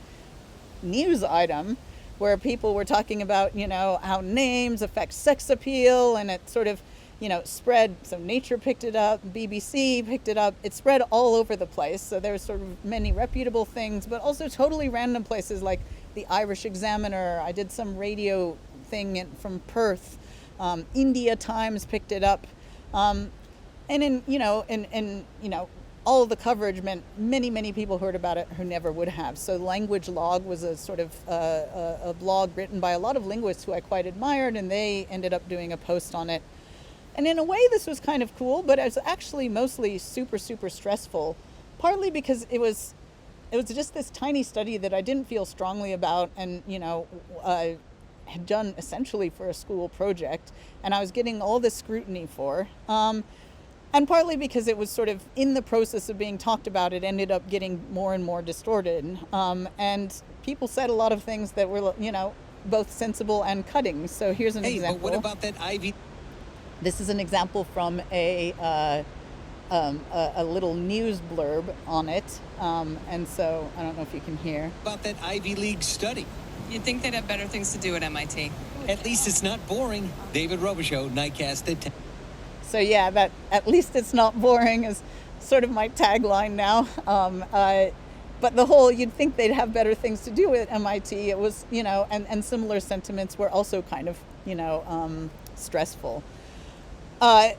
news item where people were talking about, how names affect sex appeal, and it sort of, spread. So Nature picked it up, BBC picked it up. It spread all over the place. So there were sort of many reputable things, but also totally random places like the Irish Examiner. I did some radio thing from Perth. India Times picked it up. And all of the coverage meant many people heard about it who never would have. So Language Log was a sort of a blog written by a lot of linguists who I quite admired, and they ended up doing a post on it. And in a way, this was kind of cool, but it was actually mostly super stressful, partly because it was just this tiny study that I didn't feel strongly about, and had done essentially for a school project, and I was getting all this scrutiny for. And partly because it was sort of in the process of being talked about, it ended up getting more and more distorted. And people said a lot of things that were, both sensible and cutting. So here's an example.
But what about that Ivy?
This is an example from a little news blurb on it. And so I don't know if you can hear.
About that Ivy League study.
You'd think they'd have better things to do at MIT.
At least it's not boring. David Robichaux, Nightcast at 10.
So yeah, that at least it's not boring is sort of my tagline now. But the whole, you'd think they'd have better things to do at MIT. It was, and similar sentiments were also kind of, stressful. But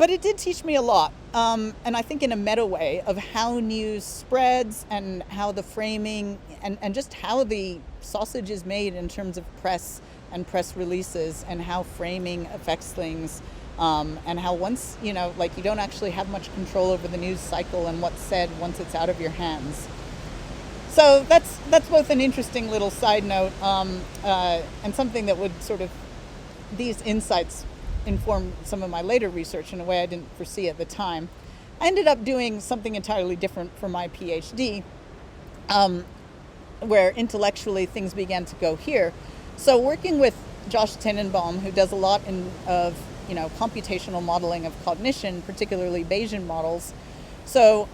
it did teach me a lot. And I think in a meta way of how news spreads and how the framing and just how the sausage is made in terms of press and press releases and how framing affects things. And how once, you don't actually have much control over the news cycle and what's said once it's out of your hands. So that's both an interesting little side note and something that would sort of, these insights inform some of my later research in a way I didn't foresee at the time. I ended up doing something entirely different for my PhD, where intellectually things began to go here. So working with Josh Tenenbaum, who does a lot of computational modeling of cognition, particularly Bayesian models. So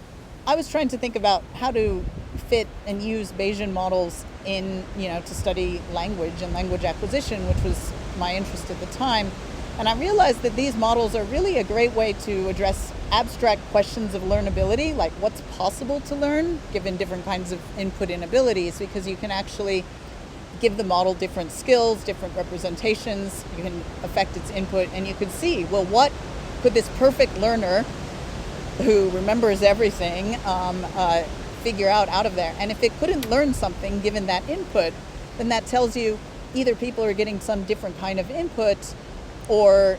I was trying to think about how to fit and use Bayesian models in, to study language and language acquisition, which was my interest at the time. And I realized that these models are really a great way to address abstract questions of learnability, like what's possible to learn given different kinds of input inabilities, because you can actually give the model different skills, different representations, you can affect its input, and you could see, well, what could this perfect learner who remembers everything figure out of there? And if it couldn't learn something given that input, then that tells you either people are getting some different kind of input or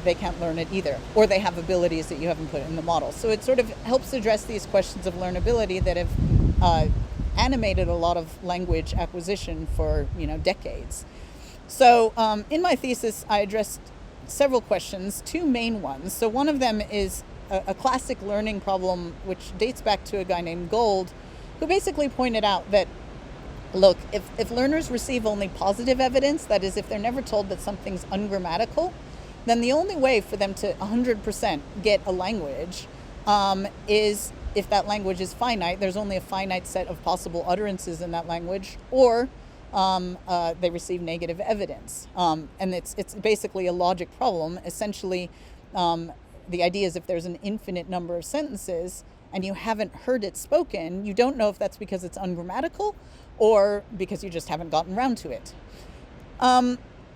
they can't learn it either, or they have abilities that you haven't put in the model. So it sort of helps address these questions of learnability that have animated a lot of language acquisition for decades. So in my thesis, I addressed several questions, two main ones. So one of them is a classic learning problem, which dates back to a guy named Gold, who basically pointed out that, look, if learners receive only positive evidence, that is, if they're never told that something's ungrammatical, then the only way for them to 100% get a language is if that language is finite, there's only a finite set of possible utterances in that language, or they receive negative evidence. And it's basically a logic problem. Essentially, the idea is if there's an infinite number of sentences and you haven't heard it spoken, you don't know if that's because it's ungrammatical or because you just haven't gotten around to it.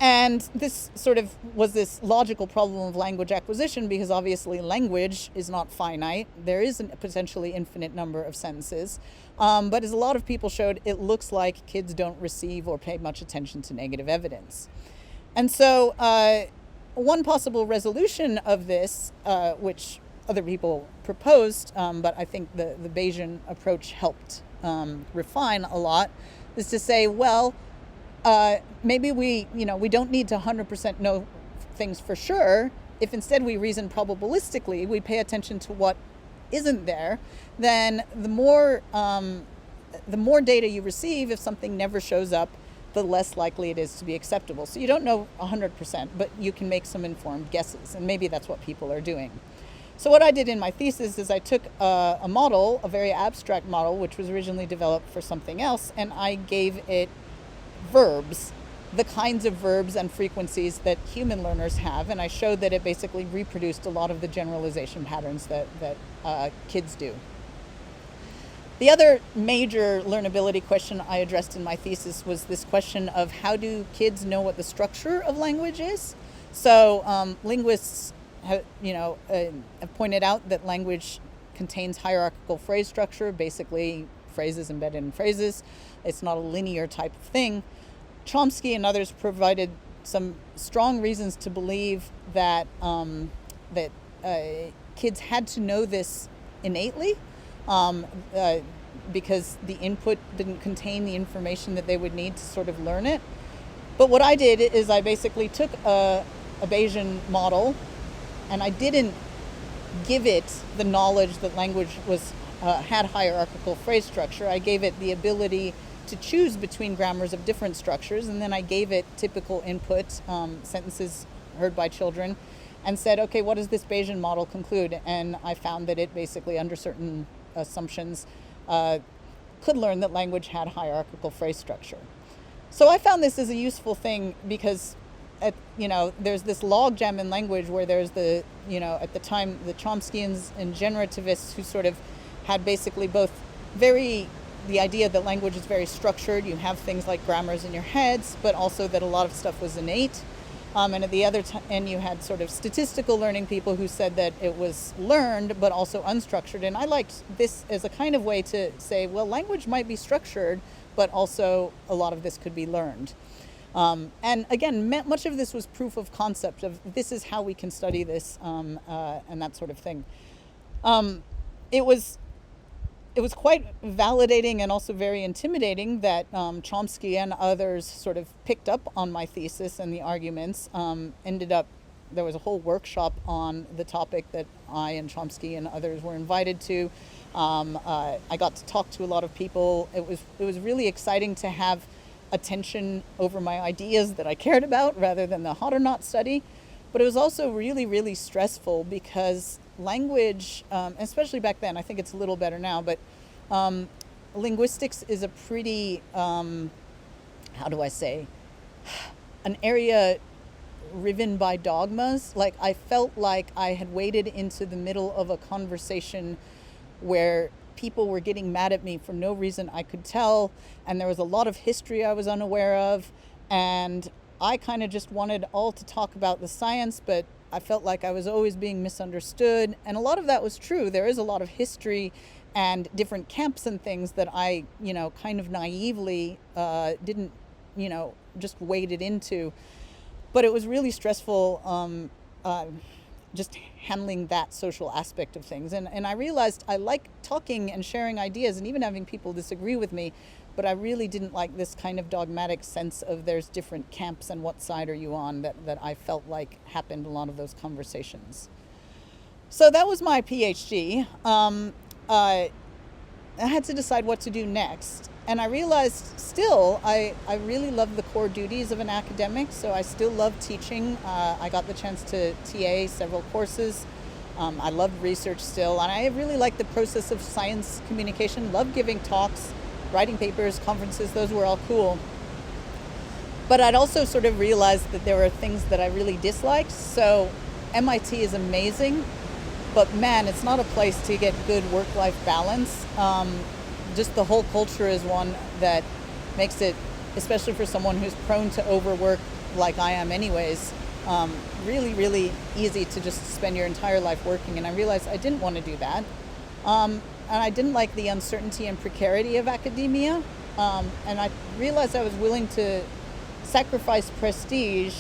And this sort of was this logical problem of language acquisition, because obviously language is not finite. There is a potentially infinite number of sentences. But as a lot of people showed, it looks like kids don't receive or pay much attention to negative evidence. And so one possible resolution of this, which other people proposed, but I think the Bayesian approach helped refine a lot, is to say, well, maybe we don't need to 100% know things for sure. If instead we reason probabilistically, we pay attention to what isn't there, then the more data you receive, if something never shows up, the less likely it is to be acceptable. So you don't know 100%, but you can make some informed guesses, and maybe that's what people are doing. So what I did in my thesis is I took a model, a very abstract model, which was originally developed for something else, and I gave it verbs, the kinds of verbs and frequencies that human learners have, and I showed that it basically reproduced a lot of the generalization patterns that kids do. The other major learnability question I addressed in my thesis was this question of how do kids know what the structure of language is? So linguists have pointed out that language contains hierarchical phrase structure, basically phrases embedded in phrases. It's not a linear type of thing. Chomsky and others provided some strong reasons to believe that kids had to know this innately, because the input didn't contain the information that they would need to sort of learn it. But what I did is I basically took a Bayesian model and I didn't give it the knowledge that language was had hierarchical phrase structure. I gave it the ability to choose between grammars of different structures, and then I gave it typical input, sentences heard by children, and said, okay, what does this Bayesian model conclude? And I found that it basically, under certain assumptions, could learn that language had hierarchical phrase structure. So I found this as a useful thing because, there's this logjam in language where there's at the time, the Chomskyans and generativists who sort of had basically both the idea that language is very structured. You have things like grammars in your heads, but also that a lot of stuff was innate. And at the other end, you had sort of statistical learning people who said that it was learned, but also unstructured. And I liked this as a kind of way to say, well, language might be structured, but also a lot of this could be learned. And again, much of this was proof of concept of this is how we can study this, and that sort of thing. It was quite validating and also very intimidating that Chomsky and others sort of picked up on my thesis and the arguments. There was a whole workshop on the topic that I and Chomsky and others were invited to. I got to talk to a lot of people. It was really exciting to have attention over my ideas that I cared about rather than the hot or not study. But it was also really, really stressful because language, especially back then, I think it's a little better now, but linguistics is a pretty, an area riven by dogmas. Like, I felt like I had waded into the middle of a conversation where people were getting mad at me for no reason I could tell, and there was a lot of history I was unaware of, and I kind of just wanted all to talk about the science, but I felt like I was always being misunderstood, and a lot of that was true. There is a lot of history and different camps and things that I, kind of naively didn't, just waded into. But it was really stressful just handling that social aspect of things. And I realized I like talking and sharing ideas and even having people disagree with me, but I really didn't like this kind of dogmatic sense of there's different camps and what side are you on that I felt like happened in a lot of those conversations. So that was my PhD. I had to decide what to do next. And I realized still I really love the core duties of an academic, so I still love teaching. I got the chance to TA several courses. I loved research still, and I really liked the process of science communication, loved giving talks, writing papers, conferences, those were all cool. But I'd also sort of realized that there were things that I really disliked. So MIT is amazing, but man, it's not a place to get good work-life balance. Just the whole culture is one that makes it, especially for someone who's prone to overwork like I am anyways, really, really easy to just spend your entire life working. And I realized I didn't want to do that. And I didn't like the uncertainty and precarity of academia. And I realized I was willing to sacrifice prestige.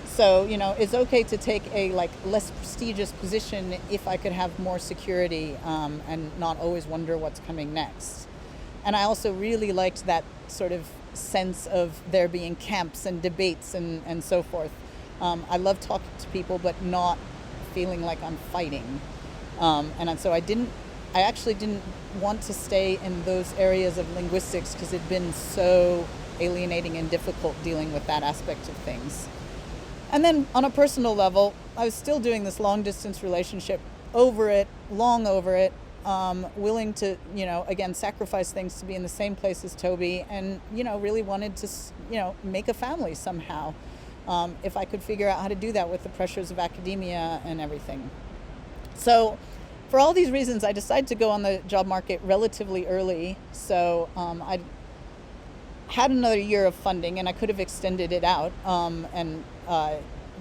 So, it's okay to take a less prestigious position if I could have more security and not always wonder what's coming next. And I also really liked that sort of sense of there being camps and debates and so forth. I love talking to people, but not feeling like I'm fighting. And so I actually didn't want to stay in those areas of linguistics because it'd been so alienating and difficult dealing with that aspect of things. And then on a personal level, I was still doing this long distance relationship, long over it, willing to, again, sacrifice things to be in the same place as Toby, and, really wanted to, make a family somehow, if I could figure out how to do that with the pressures of academia and everything. So for all these reasons, I decided to go on the job market relatively early. So I had another year of funding, and I could have extended it out.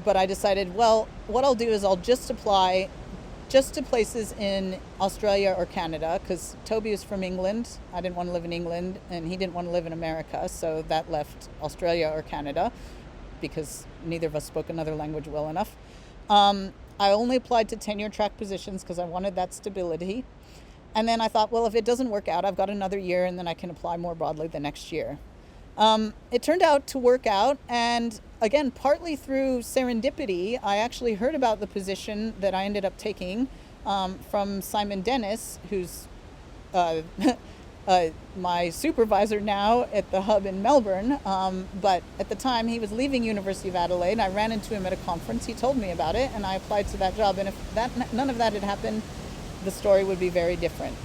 But I decided, well, what I'll do is I'll just apply just to places in Australia or Canada, because Toby was from England. I didn't want to live in England, and he didn't want to live in America, so that left Australia or Canada, because neither of us spoke another language well enough. I only applied to tenure track positions because I wanted that stability. And then I thought, well, if it doesn't work out, I've got another year, and then I can apply more broadly the next year. It turned out to work out, and again, partly through serendipity, I actually heard about the position that I ended up taking from Simon Dennis, who's uh, my supervisor now at the hub in Melbourne. But at the time, he was leaving University of Adelaide. I ran into him at a conference. He told me about it, and I applied to that job. And if none of that had happened, the story would be very different.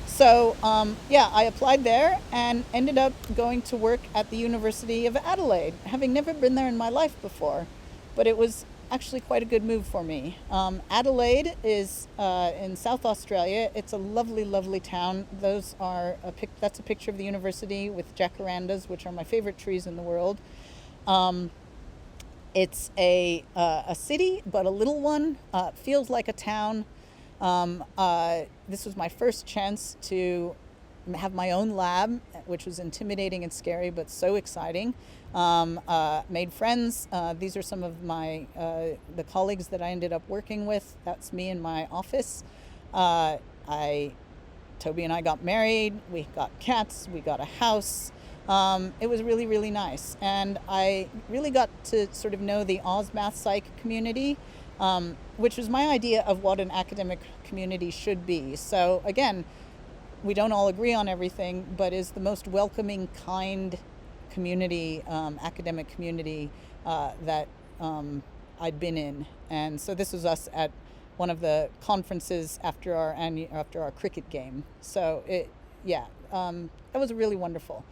So, I applied there and ended up going to work at the University of Adelaide, having never been there in my life before. But it was actually quite a good move for me. Adelaide is in South Australia. It's a lovely, lovely town. That's a picture of the university with jacarandas, which are my favorite trees in the world. It's a city, but a little one. Feels like a town. This was my first chance to have my own lab, which was intimidating and scary, but so exciting. Made friends. These are some of my the colleagues that I ended up working with. That's me in my office. Toby and I got married. We got cats. We got a house. It was really, really nice, and I really got to sort of know the Oz Math Psych community. Which was my idea of what an academic community should be. So again, we don't all agree on everything, but is the most welcoming, kind community, academic community that I'd been in. And so this was us at one of the conferences after our cricket game. So that was really wonderful.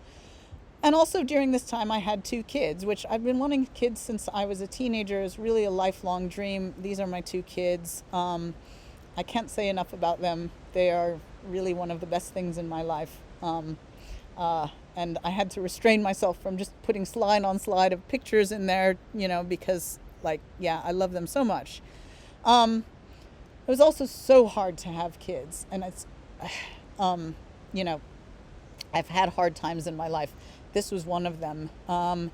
And also during this time, I had 2 kids, which I've been wanting kids since I was a teenager. It's really a lifelong dream. These are my 2 kids. I can't say enough about them. They are really one of the best things in my life. And I had to restrain myself from just putting slide on slide of pictures in there, because, I love them so much. It was also so hard to have kids. And it's, I've had hard times in my life. This was one of them. A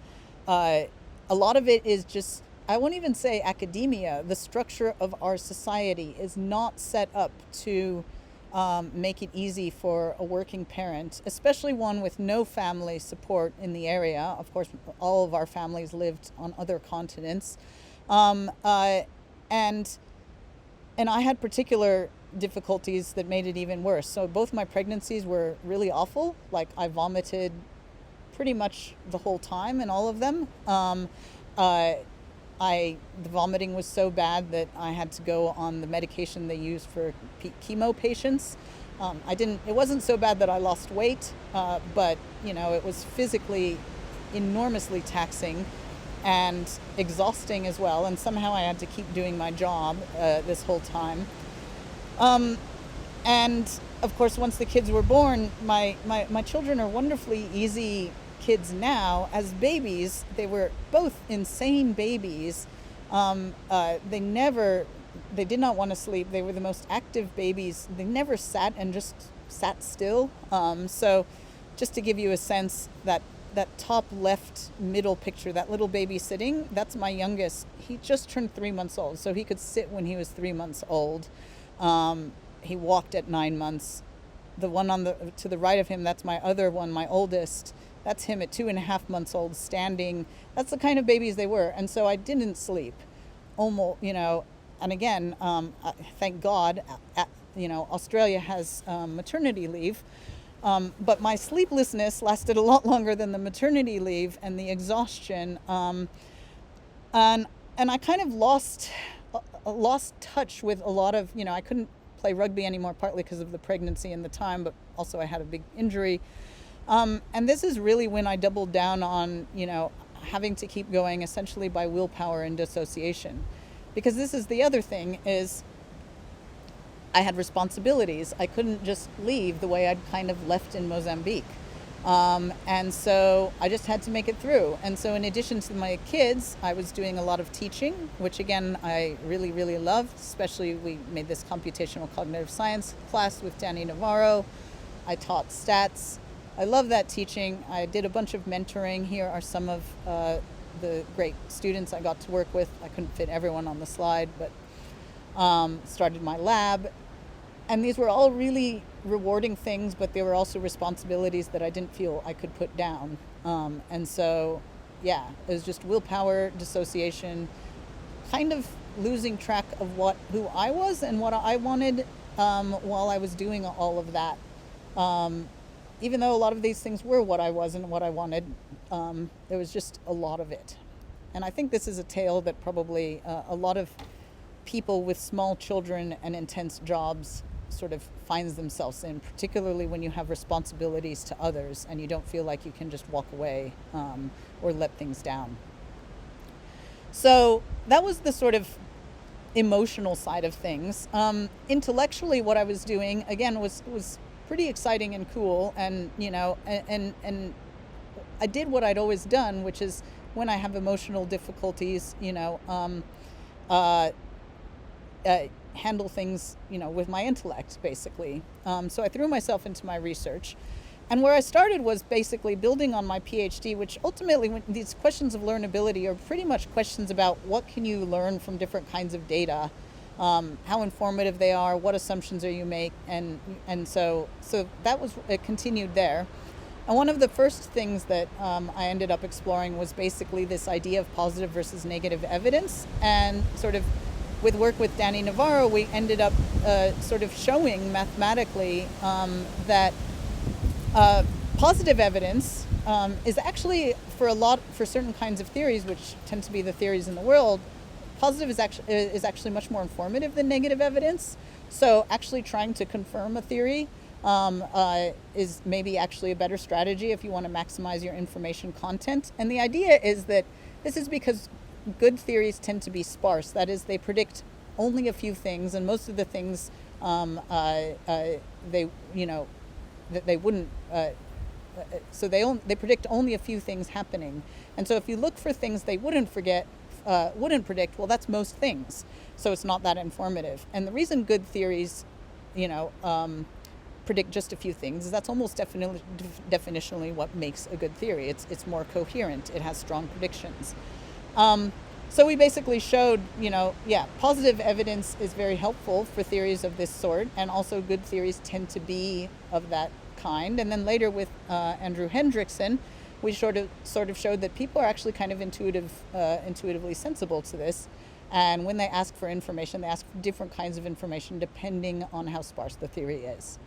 lot of it is just, I won't even say academia. The structure of our society is not set up to make it easy for a working parent, especially one with no family support in the area. Of course, all of our families lived on other continents. And I had particular difficulties that made it even worse. So both my pregnancies were really awful. I vomited pretty much the whole time in all of them. The vomiting was so bad that I had to go on the medication they use for chemo patients. It wasn't so bad that I lost weight, but it was physically enormously taxing and exhausting as well. And somehow I had to keep doing my job this whole time. And of course, once the kids were born, my children are wonderfully easy kids now. As babies, they were both insane babies. They did not want to sleep. They were the most active babies. They never sat still. So just to give you a sense, that top left middle picture, that little baby sitting, that's my youngest. He just turned 3 months old, so he could sit when he was 3 months old. He walked at 9 months. The one to the right of him, that's my other one, my oldest. That's him at 2.5 months old, standing. That's the kind of babies they were. And so I didn't sleep. Almost, and again, thank God, Australia has maternity leave. But my sleeplessness lasted a lot longer than the maternity leave and the exhaustion. And I kind of lost touch with a lot of, I couldn't play rugby anymore, partly because of the pregnancy and the time, but also I had a big injury. And this is really when I doubled down on, having to keep going essentially by willpower and dissociation. Because this is the other thing, is I had responsibilities. I couldn't just leave the way I'd kind of left in Mozambique. And so I just had to make it through. And so in addition to my kids, I was doing a lot of teaching, which again, I really, really loved. Especially we made this computational cognitive science class with Danny Navarro. I taught stats. I love that teaching. I did a bunch of mentoring. Here are some of the great students I got to work with. I couldn't fit everyone on the slide, but started my lab. And these were all really, rewarding things, but they were also responsibilities that I didn't feel I could put down. And so, yeah, it was just willpower, dissociation, kind of losing track of who I was and what I wanted while I was doing all of that. Even though a lot of these things were what I was and what I wanted, there was just a lot of it. And I think this is a tale that probably a lot of people with small children and intense jobs sort of finds themselves in, particularly when you have responsibilities to others and you don't feel like you can just walk away or let things down. So that was the sort of emotional side of things. Intellectually, what I was doing, again, was pretty exciting and cool. And, and I did what I'd always done, which is when I have emotional difficulties, handle things, with my intellect, basically. So I threw myself into my research. And where I started was basically building on my PhD, which ultimately, when these questions of learnability are pretty much questions about what can you learn from different kinds of data, how informative they are, what assumptions are you make, and so that was, it continued there. And one of the first things that I ended up exploring was basically this idea of positive versus negative evidence. And sort of with work with Danny Navarro, we ended up sort of showing mathematically that positive evidence is actually, for certain kinds of theories, which tend to be the theories in the world, positive is actually much more informative than negative evidence. So actually trying to confirm a theory is maybe actually a better strategy if you want to maximize your information content. And the idea is that this is because good theories tend to be sparse. That is, they predict only a few things, and most of the things that they wouldn't. So they predict only a few things happening. And so if you look for things they wouldn't predict, well, that's most things. So it's not that informative. And the reason good theories, predict just a few things is that's almost definitionally what makes a good theory. It's more coherent. It has strong predictions. So we basically showed, positive evidence is very helpful for theories of this sort, and also good theories tend to be of that kind. And then later with Andrew Hendrickson, we sort of showed that people are actually kind of intuitively sensible to this. And when they ask for information, they ask for different kinds of information depending on how sparse the theory is.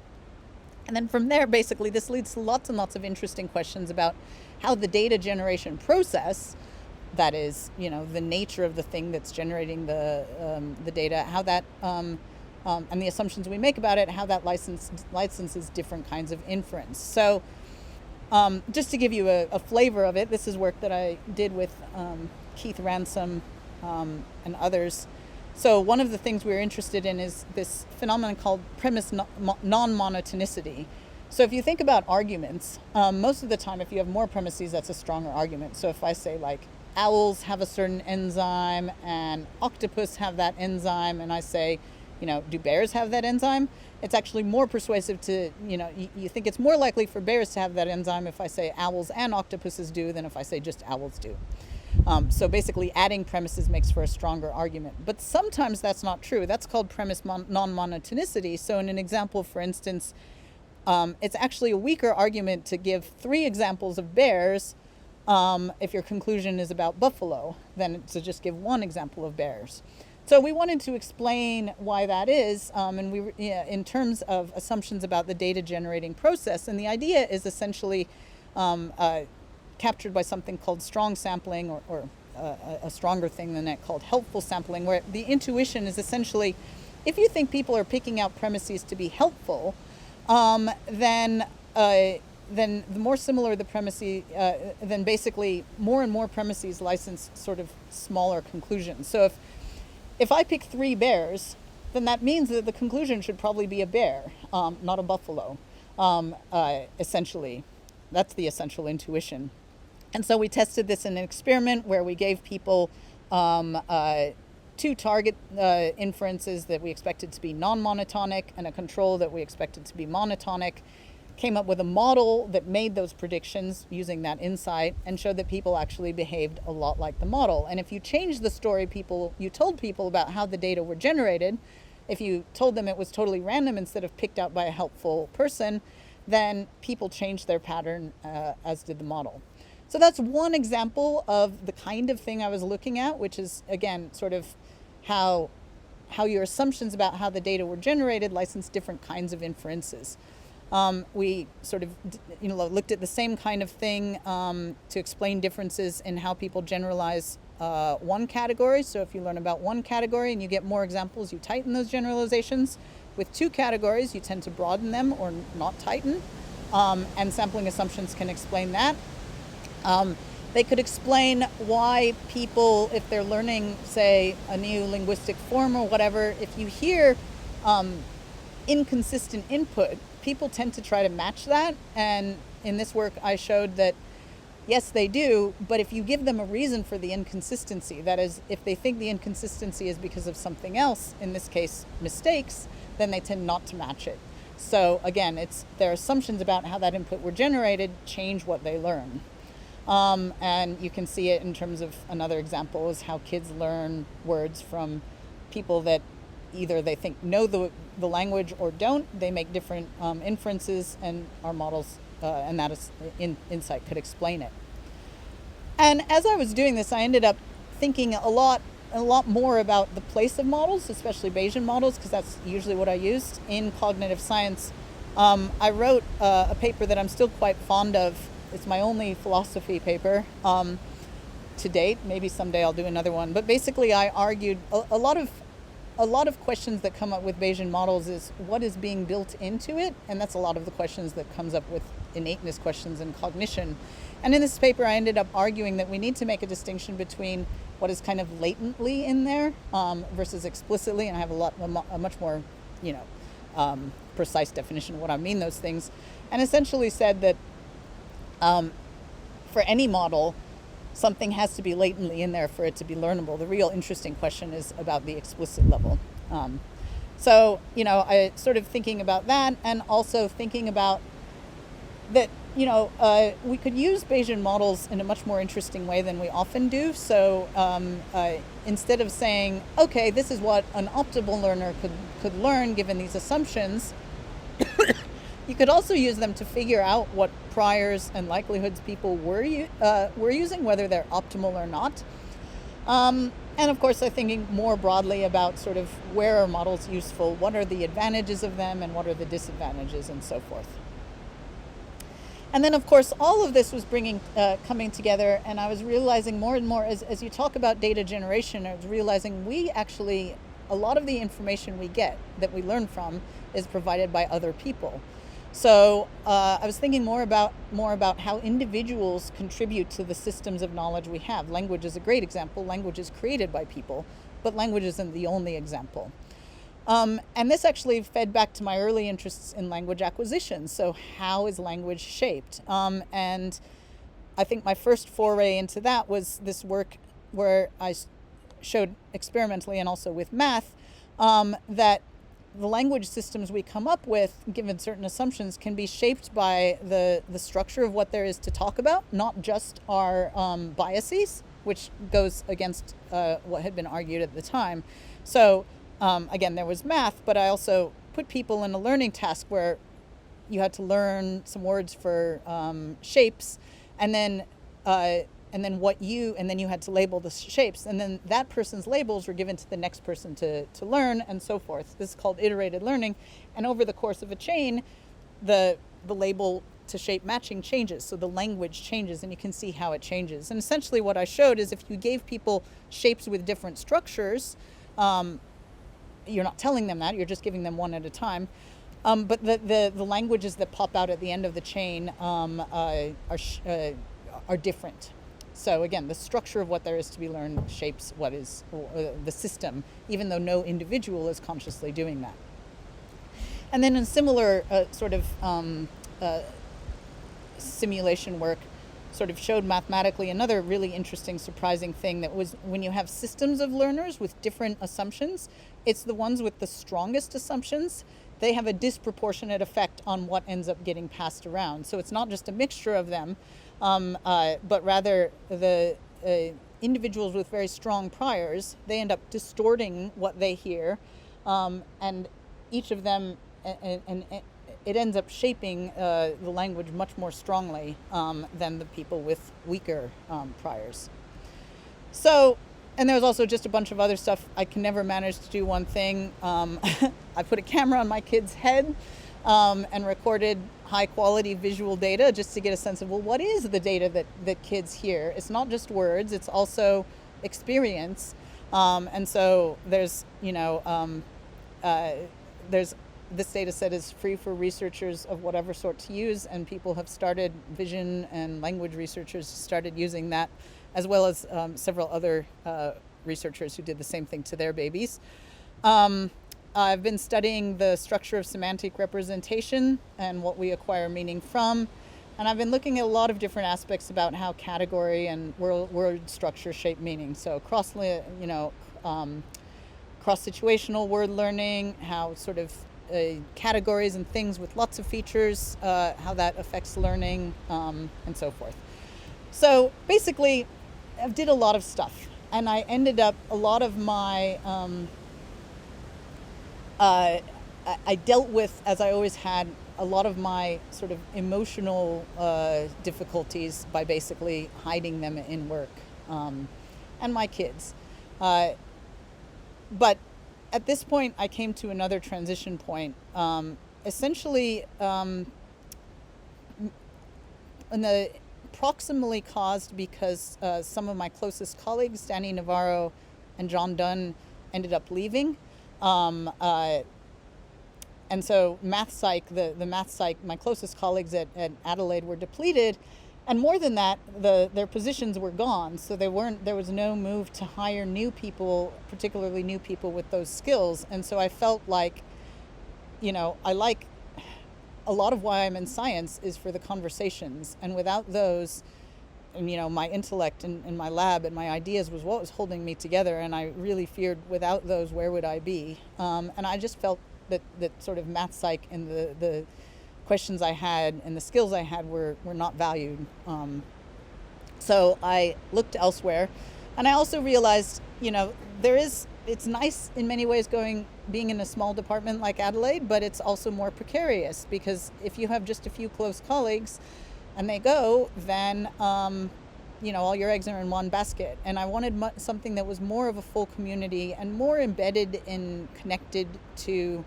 And then from there, basically, this leads to lots and lots of interesting questions about how the data generation process, that is, the nature of the thing that's generating the data, how that, and the assumptions we make about it, how that licenses different kinds of inference. So just to give you a flavor of it, this is work that I did with Keith Ransom and others. So one of the things we were interested in is this phenomenon called premise non-monotonicity. So if you think about arguments, most of the time if you have more premises, that's a stronger argument. So if I say, like, owls have a certain enzyme and octopus have that enzyme, and I say, do bears have that enzyme? It's actually more persuasive to, you think it's more likely for bears to have that enzyme if I say owls and octopuses do than if I say just owls do. So basically adding premises makes for a stronger argument. But sometimes that's not true. That's called premise non-monotonicity. So in an example, for instance, it's actually a weaker argument to give 3 examples of bears if your conclusion is about buffalo than to just give 1 example of bears. So we wanted to explain why that is, and we in terms of assumptions about the data generating process. And the idea is essentially captured by something called strong sampling, or a stronger thing than that called helpful sampling, where the intuition is essentially, if you think people are picking out premises to be helpful, then the more similar the premises, then basically more and more premises license sort of smaller conclusions. So if I pick 3 bears, then that means that the conclusion should probably be a bear, not a buffalo, essentially. That's the essential intuition. And so we tested this in an experiment where we gave people 2 target inferences that we expected to be non-monotonic and a control that we expected to be monotonic, came up with a model that made those predictions using that insight, and showed that people actually behaved a lot like the model. And if you change the story you told people about how the data were generated, If you told them it was totally random instead of picked out by a helpful person, then people changed their pattern, as did the model. So that's one example of the kind of thing I was looking at, which is, again, sort of how your assumptions about how the data were generated license different kinds of inferences. We sort of looked at the same kind of thing to explain differences in how people generalize one category. So if you learn about one category and you get more examples, you tighten those generalizations. With two categories, you tend to broaden them or not tighten. And sampling assumptions can explain that. They could explain why people, if they're learning, say, a new linguistic form or whatever, if you hear inconsistent input, people tend to try to match that. And in this work, I showed that, yes, they do, but if you give them a reason for the inconsistency, that is, if they think the inconsistency is because of something else, in this case, mistakes, then they tend not to match it. So again, it's their assumptions about how that input were generated change what they learn. And you can see it in terms of another example is how kids learn words from people that either they think know the language or don't. They make different inferences, and our models and that is insight could explain it. And as I was doing this, I ended up thinking a lot more about the place of models, especially Bayesian models, because that's usually what I used in cognitive science. I wrote a paper that I'm still quite fond of. It's my only philosophy paper to date. Maybe someday I'll do another one. But basically, I argued a lot of questions that come up with Bayesian models is what is being built into it, and that's a lot of the questions that comes up with innateness questions and cognition. And in this paper, I ended up arguing that we need to make a distinction between what is kind of latently in there versus explicitly, and I have a much more, precise definition of what I mean those things, and essentially said that for any model, something has to be latently in there for it to be learnable. The real interesting question is about the explicit level. So, I sort of thinking about that, and also thinking about that, we could use Bayesian models in a much more interesting way than we often do. So instead of saying, okay, this is what an optimal learner could learn given these assumptions, you could also use them to figure out what priors and likelihoods people were using, whether they're optimal or not. And of course, I'm thinking more broadly about sort of where are models useful, what are the advantages of them, and what are the disadvantages, and so forth. And then, of course, all of this was coming together, and I was realizing more and more, as you talk about data generation, I was realizing a lot of the information we get, that we learn from, is provided by other people. So I was thinking more about how individuals contribute to the systems of knowledge we have. Language is a great example. Language is created by people, but language isn't the only example. And this actually fed back to my early interests in language acquisition. So how is language shaped? And I think my first foray into that was this work where I showed experimentally and also with math that the language systems we come up with, given certain assumptions, can be shaped by the structure of what there is to talk about, not just our biases, which goes against what had been argued at the time. So again, there was math, but I also put people in a learning task where you had to learn some words for shapes, and then you had to label the shapes, and then that person's labels were given to the next person to learn, and so forth. This is called iterated learning, and over the course of a chain, the label to shape matching changes, so the language changes, and you can see how it changes. And essentially what I showed is if you gave people shapes with different structures, you're not telling them that, you're just giving them one at a time, but the languages that pop out at the end of the chain are different. So again, the structure of what there is to be learned shapes what is the system, even though no individual is consciously doing that. And then in similar sort of simulation work, sort of showed mathematically another really interesting, surprising thing, that was when you have systems of learners with different assumptions, it's the ones with the strongest assumptions, they have a disproportionate effect on what ends up getting passed around. So it's not just a mixture of them, but rather the individuals with very strong priors, they end up distorting what they hear And each of them, and it ends up shaping the language much more strongly than the people with weaker priors. So, and there's also just a bunch of other stuff. I can never manage to do one thing. I put a camera on my kid's head and recorded high quality visual data just to get a sense of, well, what is the data that kids hear? It's not just words, it's also experience. And so there's, there's this data set is free for researchers of whatever sort to use, and people have started, vision and language researchers started using that, as well as several other researchers who did the same thing to their babies. I've been studying the structure of semantic representation and what we acquire meaning from. And I've been looking at a lot of different aspects about how category and word structure shape meaning. So cross-situational word learning, how sort of categories and things with lots of features, how that affects learning, and so forth. So basically, I did a lot of stuff. And I ended up, a lot of my, I dealt with, as I always had, a lot of my sort of emotional difficulties by basically hiding them in work and my kids. But at this point, I came to another transition point. Essentially, proximally caused because some of my closest colleagues, Danny Navarro and John Dunn, ended up leaving. And so math psych, the math psych, my closest colleagues at Adelaide were depleted. And more than that, their positions were gone. So there was no move to hire new people, particularly new people with those skills. And so I felt like, I like a lot of why I'm in science is for the conversations. And without those, my intellect in my lab and my ideas was what was holding me together. And I really feared without those, where would I be? And I just felt that sort of math psych and the questions I had and the skills I had were not valued. So I looked elsewhere, and I also realized, it's nice in many ways being in a small department like Adelaide, but it's also more precarious, because if you have just a few close colleagues and they go, then all your eggs are in one basket. And I wanted something that was more of a full community and more embedded and connected to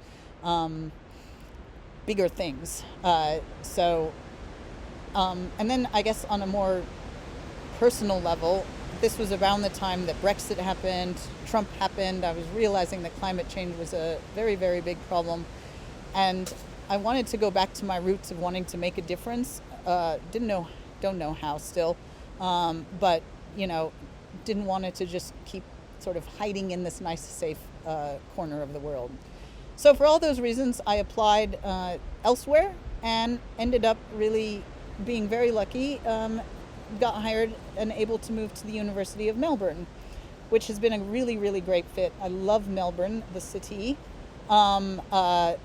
bigger things. And then I guess on a more personal level, this was around the time that Brexit happened, Trump happened. I was realizing that climate change was a very, very big problem. And I wanted to go back to my roots of wanting to make a difference. Don't know how still, but didn't want it to just keep sort of hiding in this nice, safe corner of the world. So for all those reasons, I applied elsewhere and ended up really being very lucky. Got hired and able to move to the University of Melbourne, which has been a really, really great fit. I love Melbourne, the city. I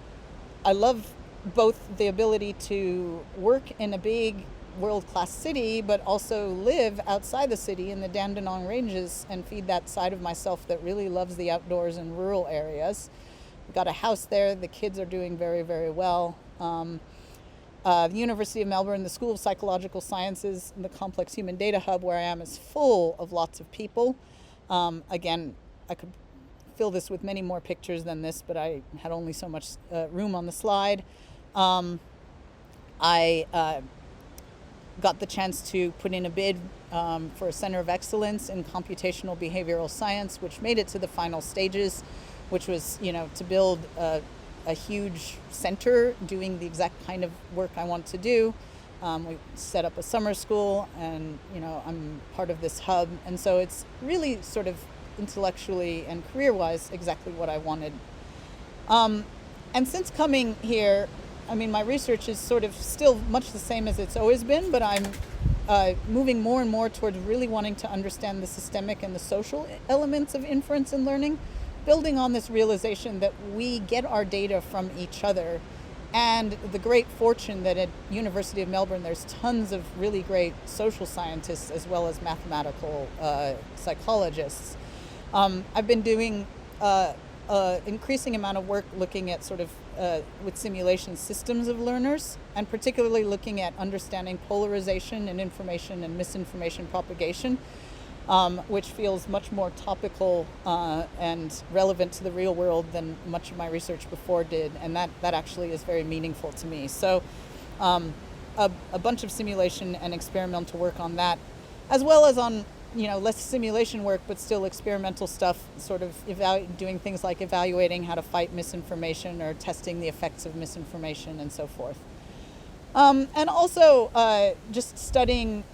love both the ability to work in a big world-class city, but also live outside the city in the Dandenong Ranges and feed that side of myself that really loves the outdoors and rural areas. We've got a house there. The kids are doing very, very well. The University of Melbourne, the School of Psychological Sciences, and the Complex Human Data Hub where I am is full of lots of people. Again, I could fill this with many more pictures than this, but I had only so much room on the slide. I got the chance to put in a bid for a Center of Excellence in Computational Behavioral Science, which made it to the final stages, which was, to build a huge center doing the exact kind of work I want to do. We set up a summer school, and I'm part of this hub, and so it's really sort of intellectually and career-wise exactly what I wanted. And since coming here, my research is sort of still much the same as it's always been, but I'm moving more and more towards really wanting to understand the systemic and the social elements of inference and learning, building on this realization that we get our data from each other, and the great fortune that at University of Melbourne there's tons of really great social scientists as well as mathematical psychologists. I've been doing increasing amount of work looking at sort of with simulation systems of learners, and particularly looking at understanding polarization in information and misinformation propagation, which feels much more topical and relevant to the real world than much of my research before did, and that actually is very meaningful to me. So a bunch of simulation and experimental work on that, as well as on less simulation work, but still experimental stuff, sort of doing things like evaluating how to fight misinformation or testing the effects of misinformation and so forth. And also just studying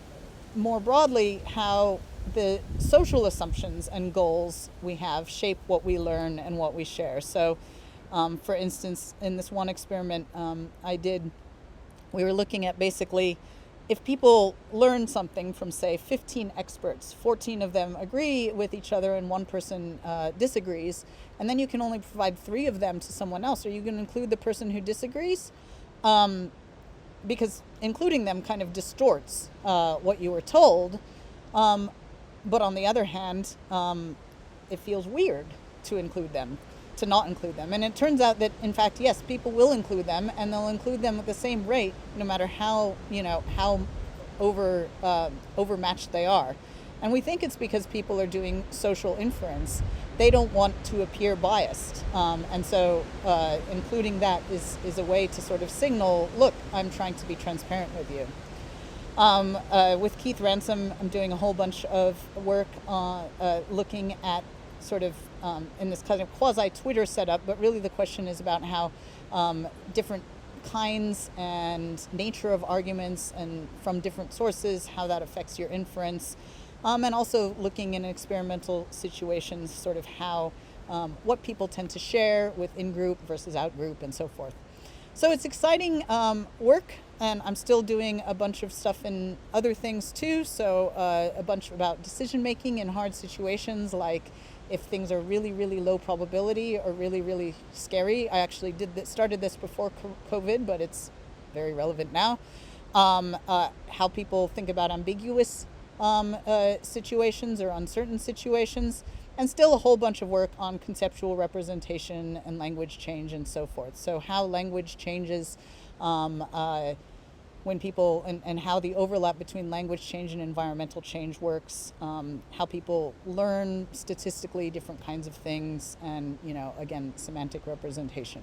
more broadly how the social assumptions and goals we have shape what we learn and what we share. So, for instance, in this one experiment we were looking at basically if people learn something from, say, 15 experts, 14 of them agree with each other and one person disagrees, and then you can only provide 3 of them to someone else, are you going to include the person who disagrees? Because including them kind of distorts what you were told. But on the other hand, it feels weird to not include them. And it turns out that, in fact, yes, people will include them, and they'll include them at the same rate, no matter how overmatched they are. And we think it's because people are doing social inference. They don't want to appear biased. And so including that is a way to sort of signal, look, I'm trying to be transparent with you. With Keith Ransom, I'm doing a whole bunch of work looking at sort of in this kind of quasi-Twitter setup, but really the question is about how different kinds and nature of arguments and from different sources, how that affects your inference, and also looking in experimental situations, sort of how what people tend to share with in-group versus out-group and so forth. So it's exciting work, and I'm still doing a bunch of stuff in other things too. So a bunch about decision making in hard situations, like if things are really, really low probability or really, really scary. I actually started this before COVID, but it's very relevant now. How people think about ambiguous situations or uncertain situations, and still a whole bunch of work on conceptual representation and language change and so forth. So how language changes when people, and how the overlap between language change and environmental change works, how people learn statistically different kinds of things, and, again, semantic representation.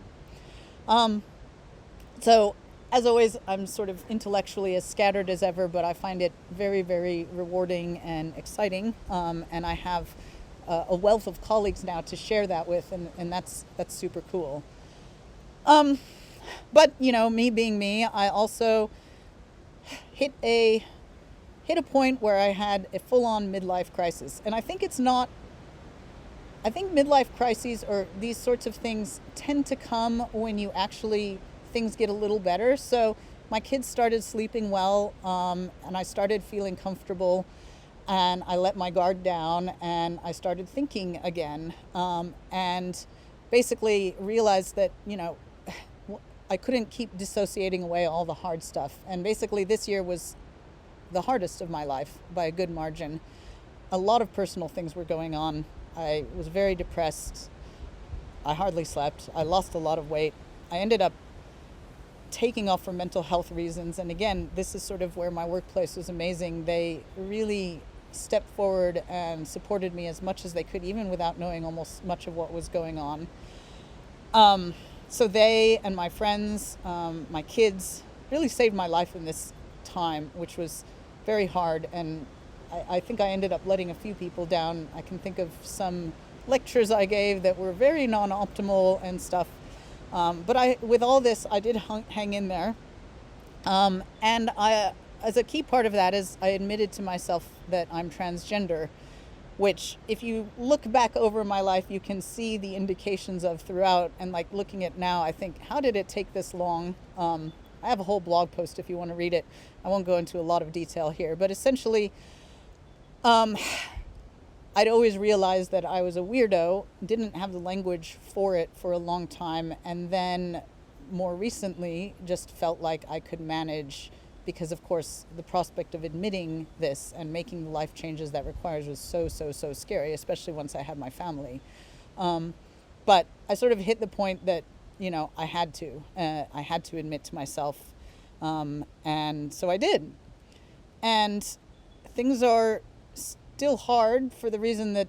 So, as always, I'm sort of intellectually as scattered as ever, but I find it very, very rewarding and exciting, and I have a wealth of colleagues now to share that with, and that's super cool. But, me being me, I also hit a point where I had a full-on midlife crisis. And I think midlife crises or these sorts of things tend to come when things get a little better. So my kids started sleeping well, and I started feeling comfortable, and I let my guard down, and I started thinking again, and basically realized that, I couldn't keep dissociating away all the hard stuff. And basically this year was the hardest of my life by a good margin. A lot of personal things were going on. I was very depressed. I hardly slept. I lost a lot of weight. I ended up taking off for mental health reasons. And again, this is sort of where my workplace was amazing. They really stepped forward and supported me as much as they could, even without knowing almost much of what was going on. So they and my friends, my kids, really saved my life in this time, which was very hard. And I think I ended up letting a few people down. I can think of some lectures I gave that were very non-optimal and stuff. But with all this, I did hang in there. And as a key part of that is I admitted to myself that I'm transgender, which if you look back over my life, you can see the indications of throughout. And like looking at now, I think, how did it take this long? I have a whole blog post if you want to read it. I won't go into a lot of detail here, but essentially, I'd always realized that I was a weirdo, didn't have the language for it for a long time, and then more recently just felt like I could manage, because of course the prospect of admitting this and making the life changes that requires was so scary, especially once I had my family. But I sort of hit the point that, I had to. I had to admit to myself. And so I did. And things are still hard for the reason that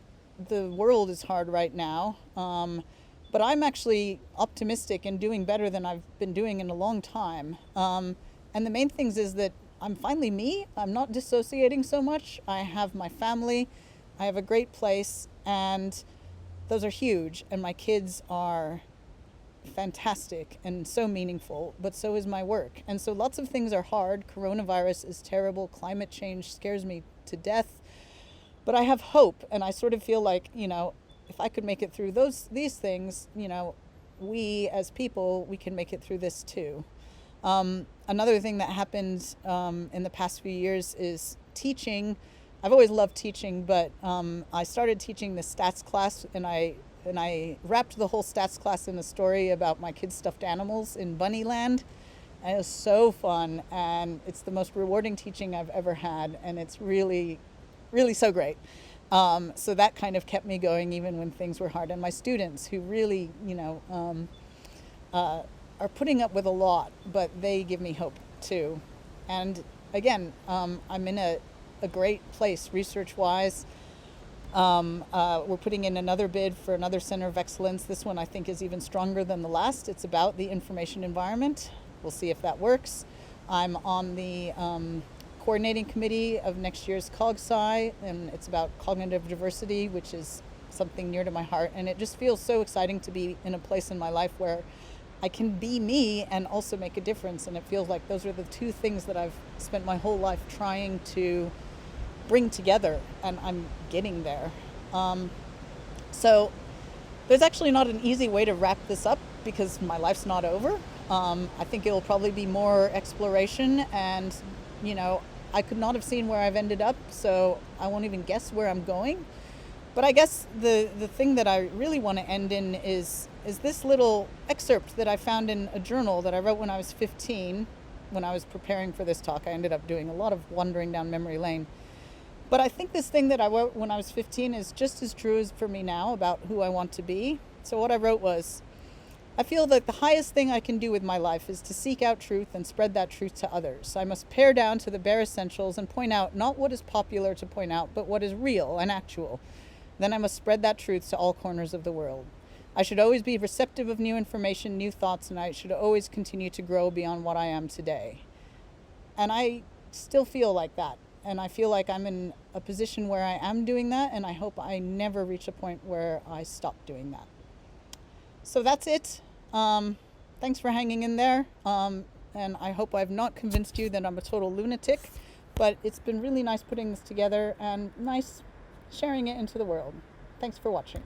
the world is hard right now. But I'm actually optimistic and doing better than I've been doing in a long time. And the main things is that I'm finally me. I'm not dissociating so much. I have my family. I have a great place. And those are huge. And my kids are fantastic and so meaningful, but so is my work. And so lots of things are hard. Coronavirus is terrible. Climate change scares me to death. But I have hope. And I sort of feel like, if I could make it through these things, we as people, we can make it through this too. Another thing that happened in the past few years is teaching. I've always loved teaching, but I started teaching the stats class, and I wrapped the whole stats class in a story about my kids' stuffed animals in Bunnyland. And it was so fun, and it's the most rewarding teaching I've ever had, and it's really, really so great. So that kind of kept me going even when things were hard. And my students, who really, are putting up with a lot, but they give me hope too. And again, I'm in a great place research-wise. We're putting in another bid for another center of excellence. This one I think is even stronger than the last. It's about the information environment. We'll see if that works. I'm on the coordinating committee of next year's CogSci, and it's about cognitive diversity, which is something near to my heart. And it just feels so exciting to be in a place in my life where I can be me and also make a difference. And it feels like those are the two things that I've spent my whole life trying to bring together, and I'm getting there. So there's actually not an easy way to wrap this up because my life's not over. I think it'll probably be more exploration, and I could not have seen where I've ended up, so I won't even guess where I'm going. But I guess the thing that I really want to end in is this little excerpt that I found in a journal that I wrote when I was 15. When I was preparing for this talk, I ended up doing a lot of wandering down memory lane. But I think this thing that I wrote when I was 15 is just as true as for me now about who I want to be. So what I wrote was, I feel that the highest thing I can do with my life is to seek out truth and spread that truth to others. I must pare down to the bare essentials and point out not what is popular to point out, but what is real and actual. Then I must spread that truth to all corners of the world. I should always be receptive of new information, new thoughts, and I should always continue to grow beyond what I am today. And I still feel like that. And I feel like I'm in a position where I am doing that, and I hope I never reach a point where I stop doing that. So that's it. Thanks for hanging in there. And I hope I've not convinced you that I'm a total lunatic, but it's been really nice putting this together and nice sharing it into the world. Thanks for watching.